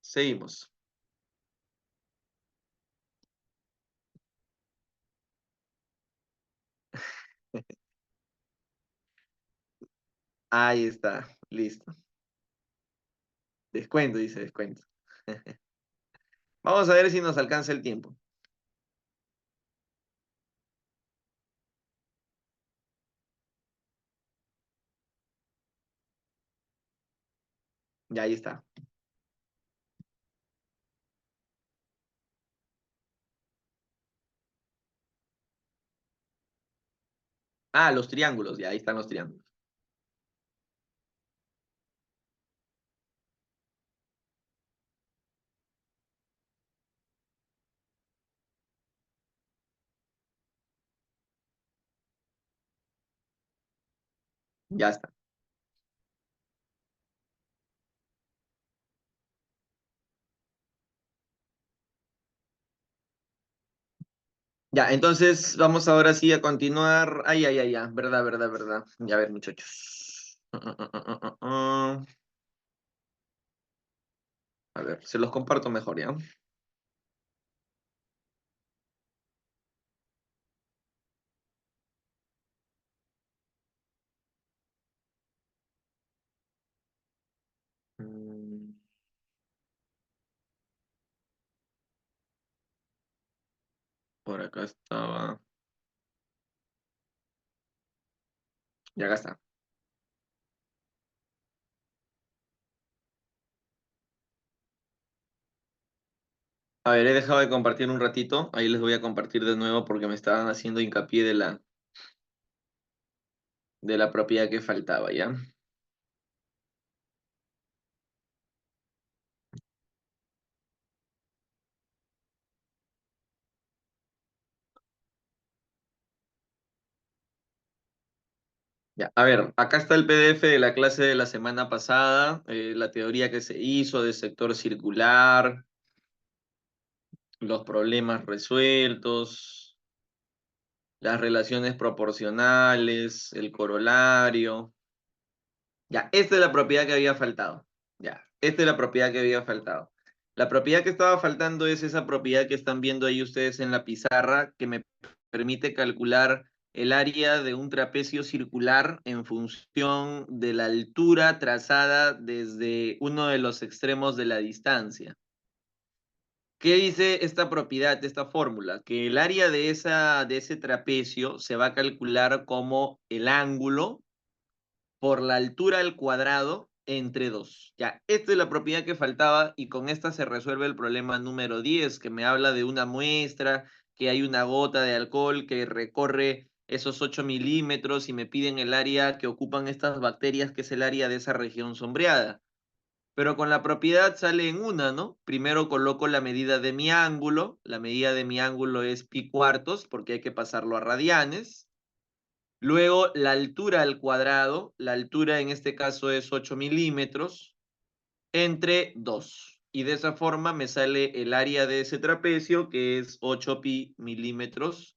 seguimos. Ahí está, listo. Descuento, dice descuento. Vamos a ver si nos alcanza el tiempo. Ya, ahí está. Ah, los triángulos, ya, ahí están los triángulos. Ya está. Ya, entonces vamos ahora sí a continuar. Ay, ay, ay, ya. Verdad, verdad, verdad. Ya, a ver, muchachos. A ver, se los comparto mejor, ¿ya? Mm, Por acá estaba. Y acá está. A ver, he dejado de compartir un ratito. Ahí les voy a compartir de nuevo porque me estaban haciendo hincapié de la propiedad que faltaba, ¿ya? Ya, a ver, acá está el PDF de la clase de la semana pasada, la teoría que se hizo del sector circular, los problemas resueltos, las relaciones proporcionales, el corolario. Ya, esta es la propiedad que había faltado. Ya, esta es la propiedad que había faltado. La propiedad que estaba faltando es esa propiedad que están viendo ahí ustedes en la pizarra, que me permite calcular el área de un trapecio circular en función de la altura trazada desde uno de los extremos de la distancia. ¿Qué dice esta propiedad, esta fórmula? Que el área de ese trapecio se va a calcular como el ángulo por la altura al cuadrado entre 2. Ya, esta es la propiedad que faltaba y con esta se resuelve el problema número 10, que me habla de una muestra, que hay una gota de alcohol que recorre esos 8 milímetros y me piden el área que ocupan estas bacterias, que es el área de esa región sombreada. Pero con la propiedad sale en una, ¿no? Primero coloco la medida de mi ángulo. La medida de mi ángulo es pi cuartos porque hay que pasarlo a radianes. Luego la altura al cuadrado. La altura en este caso es 8 milímetros entre 2. Y de esa forma me sale el área de ese trapecio, que es 8 pi milímetros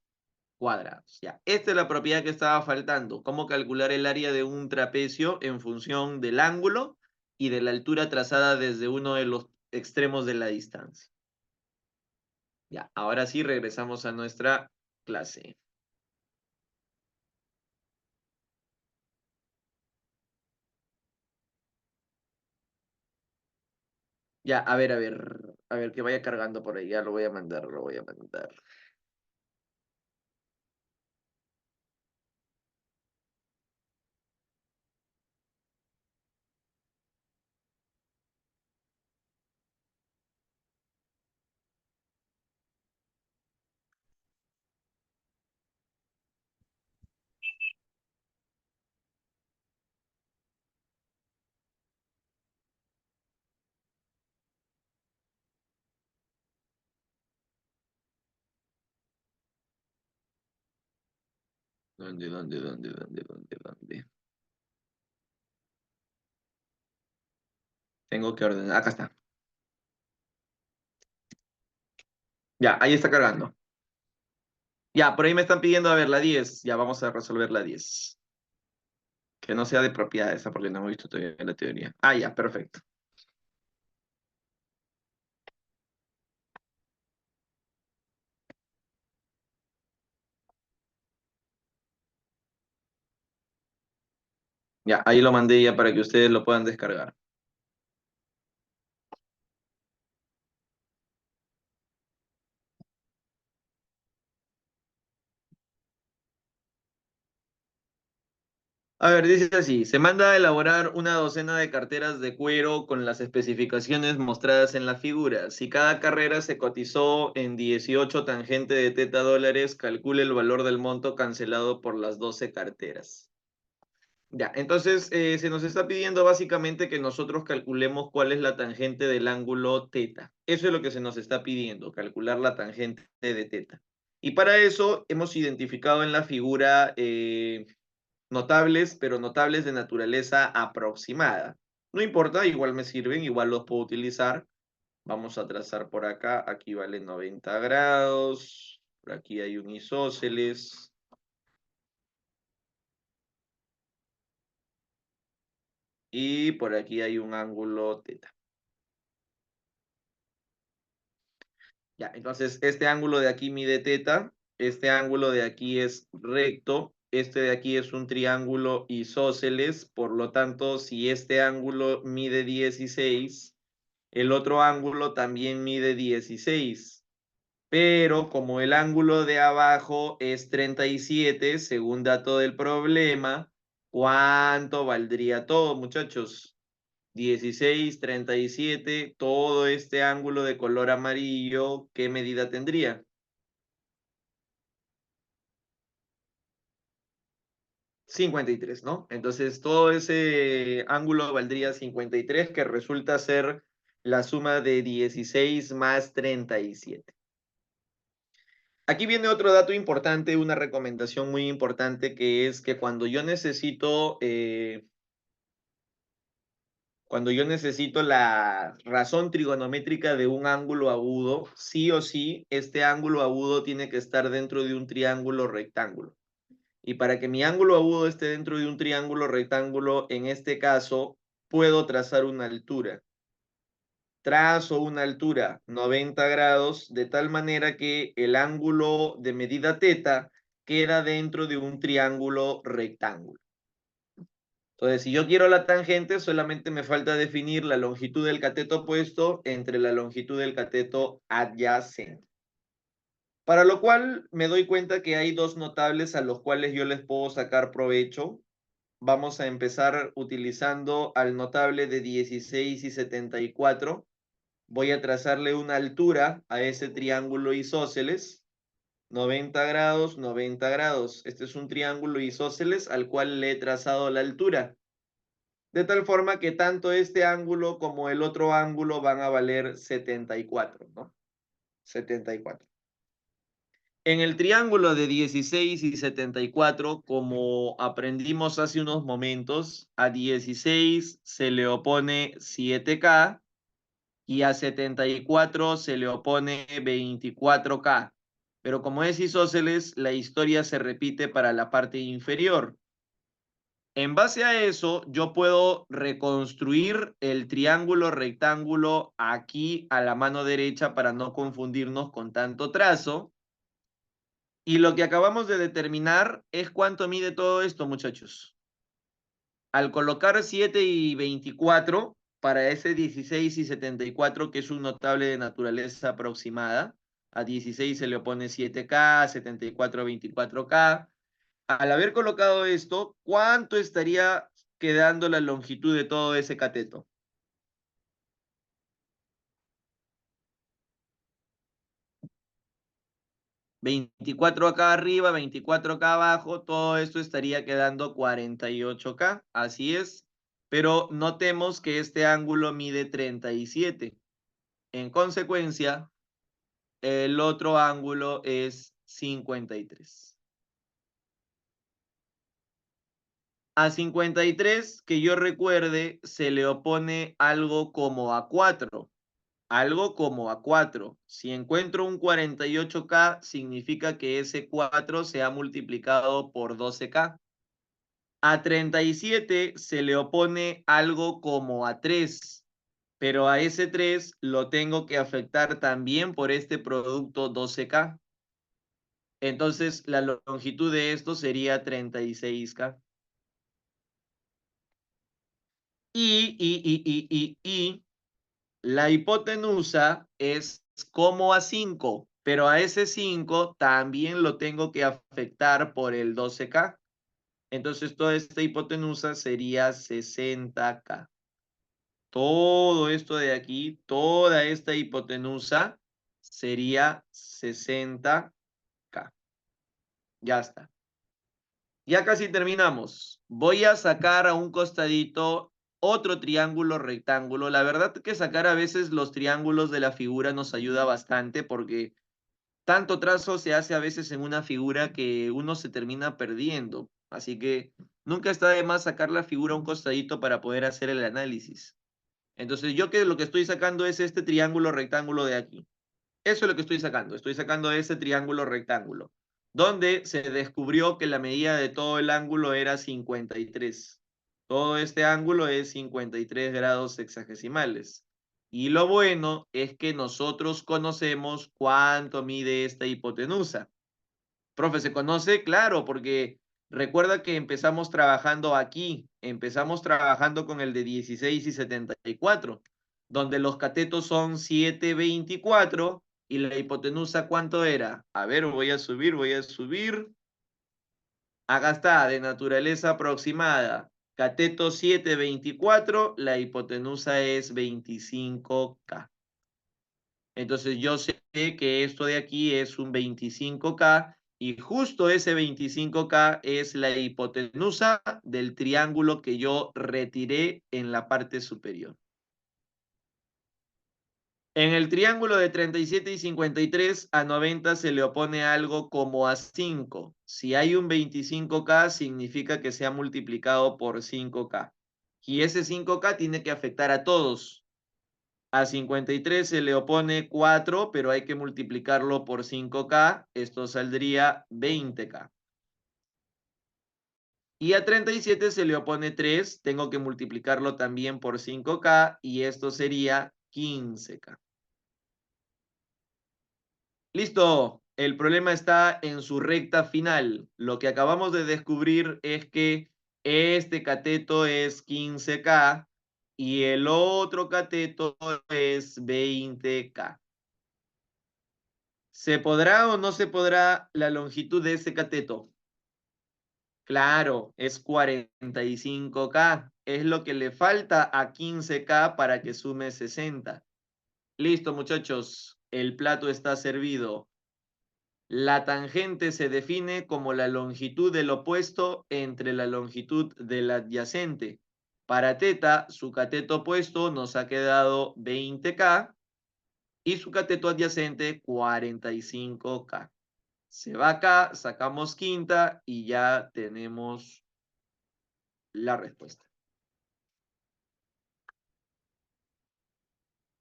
cuadrados. Ya, esta es la propiedad que estaba faltando. Cómo calcular el área de un trapecio en función del ángulo y de la altura trazada desde uno de los extremos de la distancia. Ya, ahora sí regresamos a nuestra clase. Ya, a ver, que vaya cargando por ahí. Ya lo voy a mandar, lo voy a mandar. ¿Dónde? Tengo que ordenar. Acá está. Ya, ahí está cargando. Ya, por ahí me están pidiendo, a ver, la 10. Ya, vamos a resolver la 10. Que no sea de propiedad esa, porque no hemos visto todavía la teoría. Ah, ya, perfecto. Ya, ahí lo mandé ya para que ustedes lo puedan descargar. A ver, dice así, se manda a elaborar una docena de carteras de cuero con las especificaciones mostradas en la figura. Si cada carrera se cotizó en 18 tangente de teta dólares, calcule el valor del monto cancelado por las 12 carteras. Ya, entonces se nos está pidiendo básicamente que nosotros calculemos cuál es la tangente del ángulo teta. Eso es lo que se nos está pidiendo, calcular la tangente de teta. Y para eso hemos identificado en la figura notables, pero notables de naturaleza aproximada. No importa, igual me sirven, igual los puedo utilizar. Vamos a trazar por acá, aquí vale 90 grados, por aquí hay un isósceles, y por aquí hay un ángulo teta. Ya, entonces este ángulo de aquí mide teta, este ángulo de aquí es recto, este de aquí es un triángulo isósceles, por lo tanto, si este ángulo mide 16, el otro ángulo también mide 16. Pero como el ángulo de abajo es 37, según dato del problema, ¿Cuánto valdría todo, muchachos? 16, 37, todo este ángulo de color amarillo, ¿qué medida tendría? 53, ¿no? Entonces todo ese ángulo valdría 53, que resulta ser la suma de 16 más 37. Aquí viene otro dato importante, una recomendación muy importante, que es que cuando yo necesito la razón trigonométrica de un ángulo agudo, sí o sí, este ángulo agudo tiene que estar dentro de un triángulo rectángulo. Y para que mi ángulo agudo esté dentro de un triángulo rectángulo, en este caso, puedo trazar una altura. Trazo una altura 90 grados, de tal manera que el ángulo de medida teta queda dentro de un triángulo rectángulo. Entonces, si yo quiero la tangente, solamente me falta definir la longitud del cateto opuesto entre la longitud del cateto adyacente. Para lo cual me doy cuenta que hay dos notables a los cuales yo les puedo sacar provecho. Vamos a empezar utilizando al notable de 16 y 74. Voy a trazarle una altura a ese triángulo isósceles. 90 grados, 90 grados. Este es un triángulo isósceles al cual le he trazado la altura. De tal forma que tanto este ángulo como el otro ángulo van a valer 74, ¿no? 74. En el triángulo de 16 y 74, como aprendimos hace unos momentos, a 16 se le opone 7K y a 74 se le opone 24K. Pero como es isósceles, la historia se repite para la parte inferior. En base a eso, yo puedo reconstruir el triángulo rectángulo aquí a la mano derecha para no confundirnos con tanto trazo. Y lo que acabamos de determinar es cuánto mide todo esto, muchachos. Al colocar 7 y 24 para ese 16 y 74, que es un notable de naturaleza aproximada, a 16 se le opone 7K, 74, 24K. Al haber colocado esto, ¿cuánto estaría quedando la longitud de todo ese cateto? 24 acá arriba, 24 acá abajo, todo esto estaría quedando 48K, así es, pero notemos que este ángulo mide 37. En consecuencia, el otro ángulo es 53. A 53, que yo recuerde, se le opone algo como a 4. Algo como a 4. Si encuentro un 48K, significa que ese 4 se ha multiplicado por 12K. A 37 se le opone algo como a 3, pero a ese 3 lo tengo que afectar también por este producto 12K. Entonces la longitud de esto sería 36K. Y la hipotenusa es como a 5, pero a ese 5 también lo tengo que afectar por el 12K. Entonces toda esta hipotenusa sería 60K. Todo esto de aquí, toda esta hipotenusa sería 60K. Ya está. Ya casi terminamos. Voy a sacar a un costadito otro triángulo rectángulo. La verdad que sacar a veces los triángulos de la figura nos ayuda bastante porque tanto trazo se hace a veces en una figura que uno se termina perdiendo. Así que nunca está de más sacar la figura a un costadito para poder hacer el análisis. Entonces yo que lo que estoy sacando es este triángulo rectángulo de aquí. Eso es lo que estoy sacando. Estoy sacando ese triángulo rectángulo, donde se descubrió que la medida de todo el ángulo era 53. Todo este ángulo es 53 grados sexagesimales. Y lo bueno es que nosotros conocemos cuánto mide esta hipotenusa. Profe, ¿se conoce? Claro, porque recuerda que empezamos trabajando aquí, empezamos trabajando con el de 16 y 74, donde los catetos son 7, 24 y la hipotenusa ¿cuánto era? A ver, voy a subir. Acá está, de naturaleza aproximada. Cateto 7,24, la hipotenusa es 25K. Entonces yo sé que esto de aquí es un 25K y justo ese 25K es la hipotenusa del triángulo que yo retiré en la parte superior. En el triángulo de 37 y 53 a 90 se le opone algo como a 5. Si hay un 25K significa que se ha multiplicado por 5K. Y ese 5K tiene que afectar a todos. A 53 se le opone 4, pero hay que multiplicarlo por 5K. Esto saldría 20K. Y a 37 se le opone 3. Tengo que multiplicarlo también por 5K y esto sería 15K. Listo. El problema está en su recta final. Lo que acabamos de descubrir es que este cateto es 15K y el otro cateto es 20K. ¿Se podrá o no se podrá la longitud de ese cateto? Claro, es 45K. Es lo que le falta a 15K para que sume 60. Listo, muchachos. El plato está servido. La tangente se define como la longitud del opuesto entre la longitud del adyacente. Para teta, su cateto opuesto nos ha quedado 20K y su cateto adyacente 45K. Se va acá, sacamos quinta y ya tenemos la respuesta.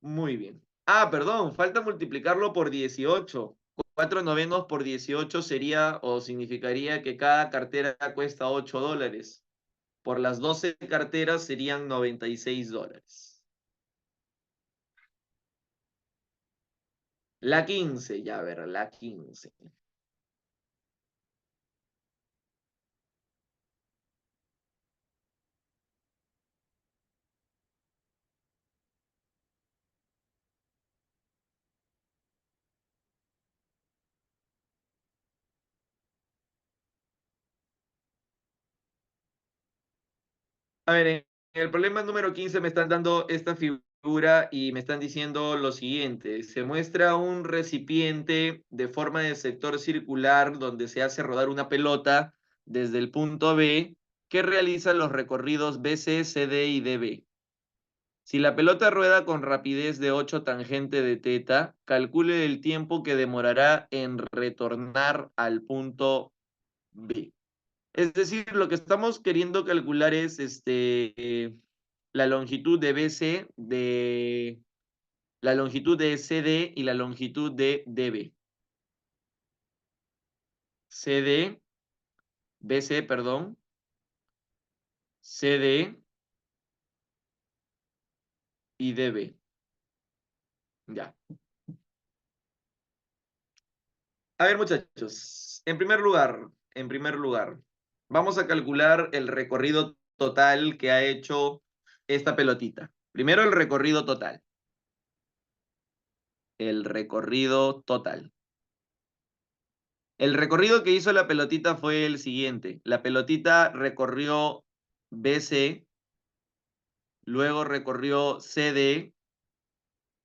Muy bien. Ah, perdón, falta multiplicarlo por 18. 4 novenos por 18 sería o significaría que cada cartera cuesta $8. Por las 12 carteras serían $96. La 15, ya a ver, la 15. A ver, en el problema número 15 me están dando esta figura y me están diciendo lo siguiente. Se muestra un recipiente de forma de sector circular donde se hace rodar una pelota desde el punto B que realiza los recorridos BC, CD y DB. Si la pelota rueda con rapidez de 8 tangente de teta, calcule el tiempo que demorará en retornar al punto B. Es decir, lo que estamos queriendo calcular es la longitud de BC, la longitud de CD y la longitud de DB. CD, BC, perdón, CD y DB. Ya. A ver, muchachos, en primer lugar, vamos a calcular el recorrido total que ha hecho esta pelotita. Primero el recorrido total. El recorrido total. El recorrido que hizo la pelotita fue el siguiente. La pelotita recorrió BC, luego recorrió CD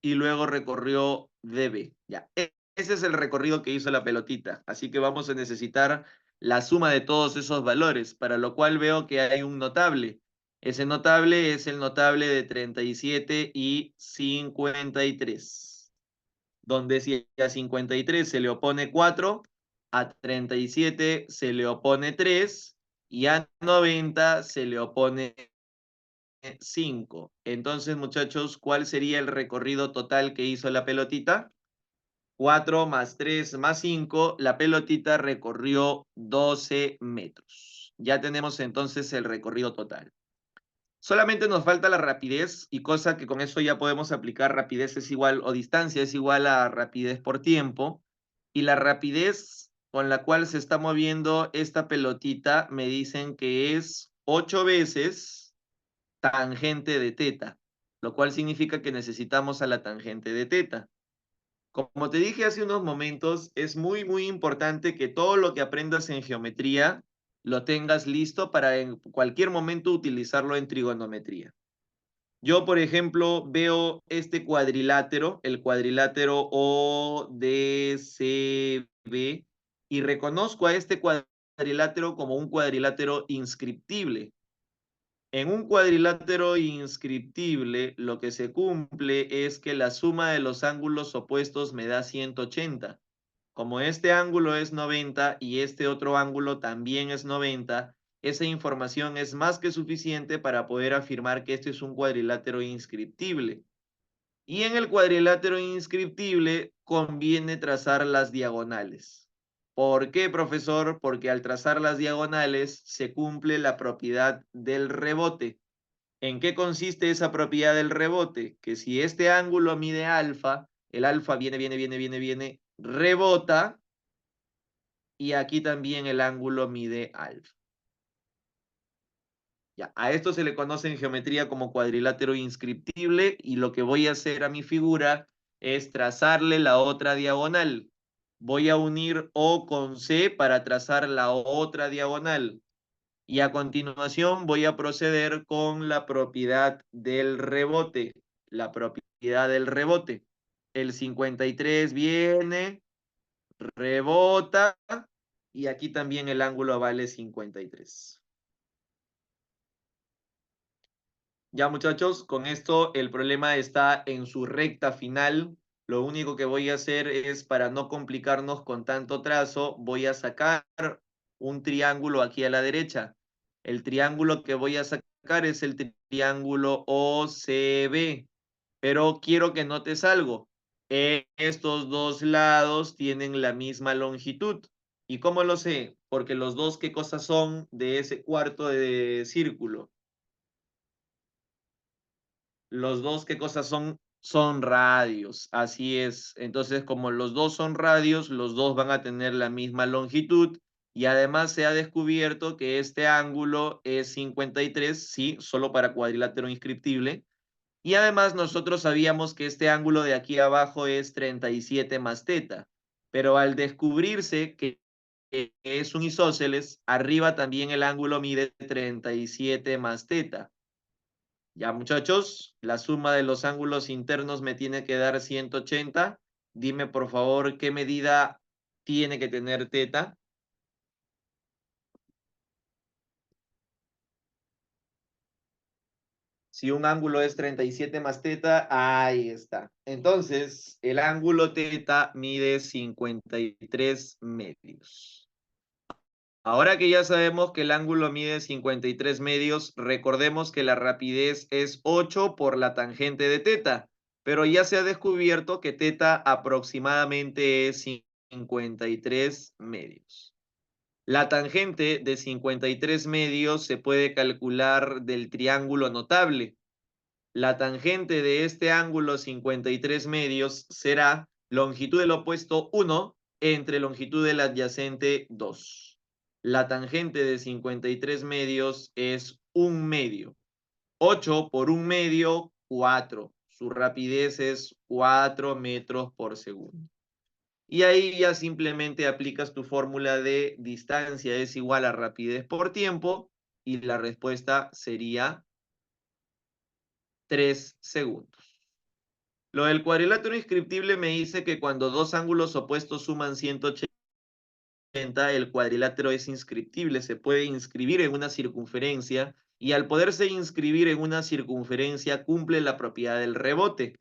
y luego recorrió DB. Ya, ese es el recorrido que hizo la pelotita. Así que vamos a necesitar la suma de todos esos valores, para lo cual veo que hay un notable. Ese notable es el notable de 37 y 53, donde si a 53 se le opone 4, a 37 se le opone 3 y a 90 se le opone 5. Entonces, muchachos, ¿cuál sería el recorrido total que hizo la pelotita? 4 más 3 más 5, la pelotita recorrió 12 metros. Ya tenemos entonces el recorrido total. Solamente nos falta la rapidez y cosa que con eso ya podemos aplicar rapidez es igual o distancia es igual a rapidez por tiempo. Y la rapidez con la cual se está moviendo esta pelotita me dicen que es 8 veces tangente de teta, lo cual significa que necesitamos a la tangente de teta. Como te dije hace unos momentos, es muy, muy importante que todo lo que aprendas en geometría lo tengas listo para en cualquier momento utilizarlo en trigonometría. Yo, por ejemplo, veo este cuadrilátero, el cuadrilátero ODCB, y reconozco a este cuadrilátero como un cuadrilátero inscriptible. En un cuadrilátero inscriptible, lo que se cumple es que la suma de los ángulos opuestos me da 180. Como este ángulo es 90 y este otro ángulo también es 90, esa información es más que suficiente para poder afirmar que este es un cuadrilátero inscriptible. Y en el cuadrilátero inscriptible conviene trazar las diagonales. ¿Por qué, profesor? Porque al trazar las diagonales se cumple la propiedad del rebote. ¿En qué consiste esa propiedad del rebote? Que si este ángulo mide alfa, el alfa viene, rebota, y aquí también el ángulo mide alfa. Ya, a esto se le conoce en geometría como cuadrilátero inscriptible, y lo que voy a hacer a mi figura es trazarle la otra diagonal. Voy a unir O con C para trazar la otra diagonal. Y a continuación voy a proceder con la propiedad del rebote. La propiedad del rebote. El 53 viene, rebota, y aquí también el ángulo vale 53. Ya, muchachos, con esto el problema está en su recta final. Lo único que voy a hacer es, para no complicarnos con tanto trazo, voy a sacar un triángulo aquí a la derecha. El triángulo que voy a sacar es el triángulo OCB, pero quiero que notes algo. Estos dos lados tienen la misma longitud. ¿Y cómo lo sé? Porque los dos, ¿qué cosas son de ese cuarto de círculo? Los dos, ¿qué cosas son? Son radios, así es. Entonces, como los dos son radios, los dos van a tener la misma longitud, y además se ha descubierto que este ángulo es 53, sí, solo para cuadrilátero inscriptible. Y además nosotros sabíamos que este ángulo de aquí abajo es 37 más teta, pero al descubrirse que es un isósceles, arriba también el ángulo mide 37 más teta. Ya, muchachos, la suma de los ángulos internos me tiene que dar 180. Dime, por favor, qué medida tiene que tener teta. Si un ángulo es 37 más teta, ahí está. Entonces, el ángulo teta mide 53 medios. Ahora que ya sabemos que el ángulo mide 53 medios, recordemos que la rapidez es 8 por la tangente de teta, pero ya se ha descubierto que teta aproximadamente es 53 medios. La tangente de 53 medios se puede calcular del triángulo notable. La tangente de este ángulo 53 medios será longitud del opuesto 1 entre longitud del adyacente 2. La tangente de 53 medios es 1 medio. 8 por 1 medio, 4. Su rapidez es 4 metros por segundo. Y ahí ya simplemente aplicas tu fórmula de distancia es igual a rapidez por tiempo, y la respuesta sería 3 segundos. Lo del cuadrilátero inscriptible me dice que cuando dos ángulos opuestos suman 180, el cuadrilátero es inscriptible, se puede inscribir en una circunferencia, y al poderse inscribir en una circunferencia cumple la propiedad del rebote,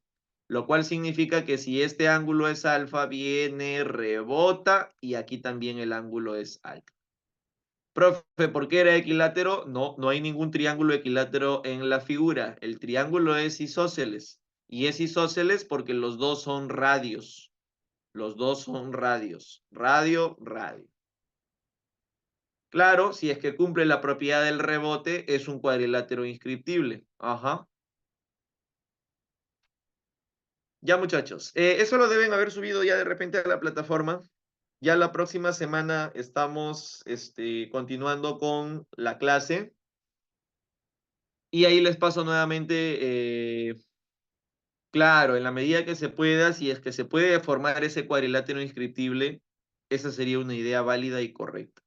lo cual significa que si este ángulo es alfa, viene, rebota, y aquí también el ángulo es alfa. Profe, ¿por qué era equilátero? No, no hay ningún triángulo equilátero en la figura. El triángulo es isósceles. Y es isósceles porque los dos son radios. Los dos son radios. Radio, radio. Claro, si es que cumple la propiedad del rebote, es un cuadrilátero inscriptible. Ajá. Ya, muchachos. Eso lo deben haber subido ya de repente a la plataforma. Ya la próxima semana estamos continuando con la clase. Y ahí les paso nuevamente, claro, en la medida que se pueda, si es que se puede formar ese cuadrilátero inscriptible, esa sería una idea válida y correcta.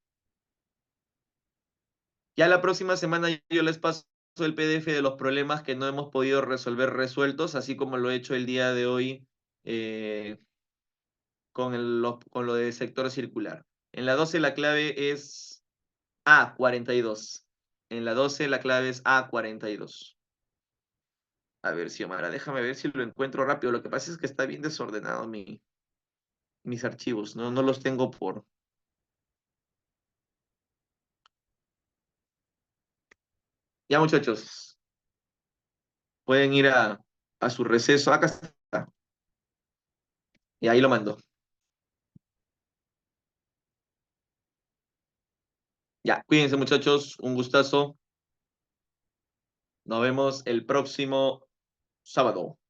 Ya la próxima semana yo les paso el PDF de los problemas que no hemos podido resolver resueltos, así como lo he hecho el día de hoy eh, con lo del sector circular. En la 12 la clave es A42. En la 12 la clave es A42. A ver, Xiomara, déjame ver si lo encuentro rápido. Lo que pasa es que está bien desordenado mis archivos, ¿no? No los tengo por... Ya, muchachos, pueden ir a su receso. Acá está. Y ahí lo mando. Ya, cuídense, muchachos. Un gustazo. Nos vemos el próximo sábado.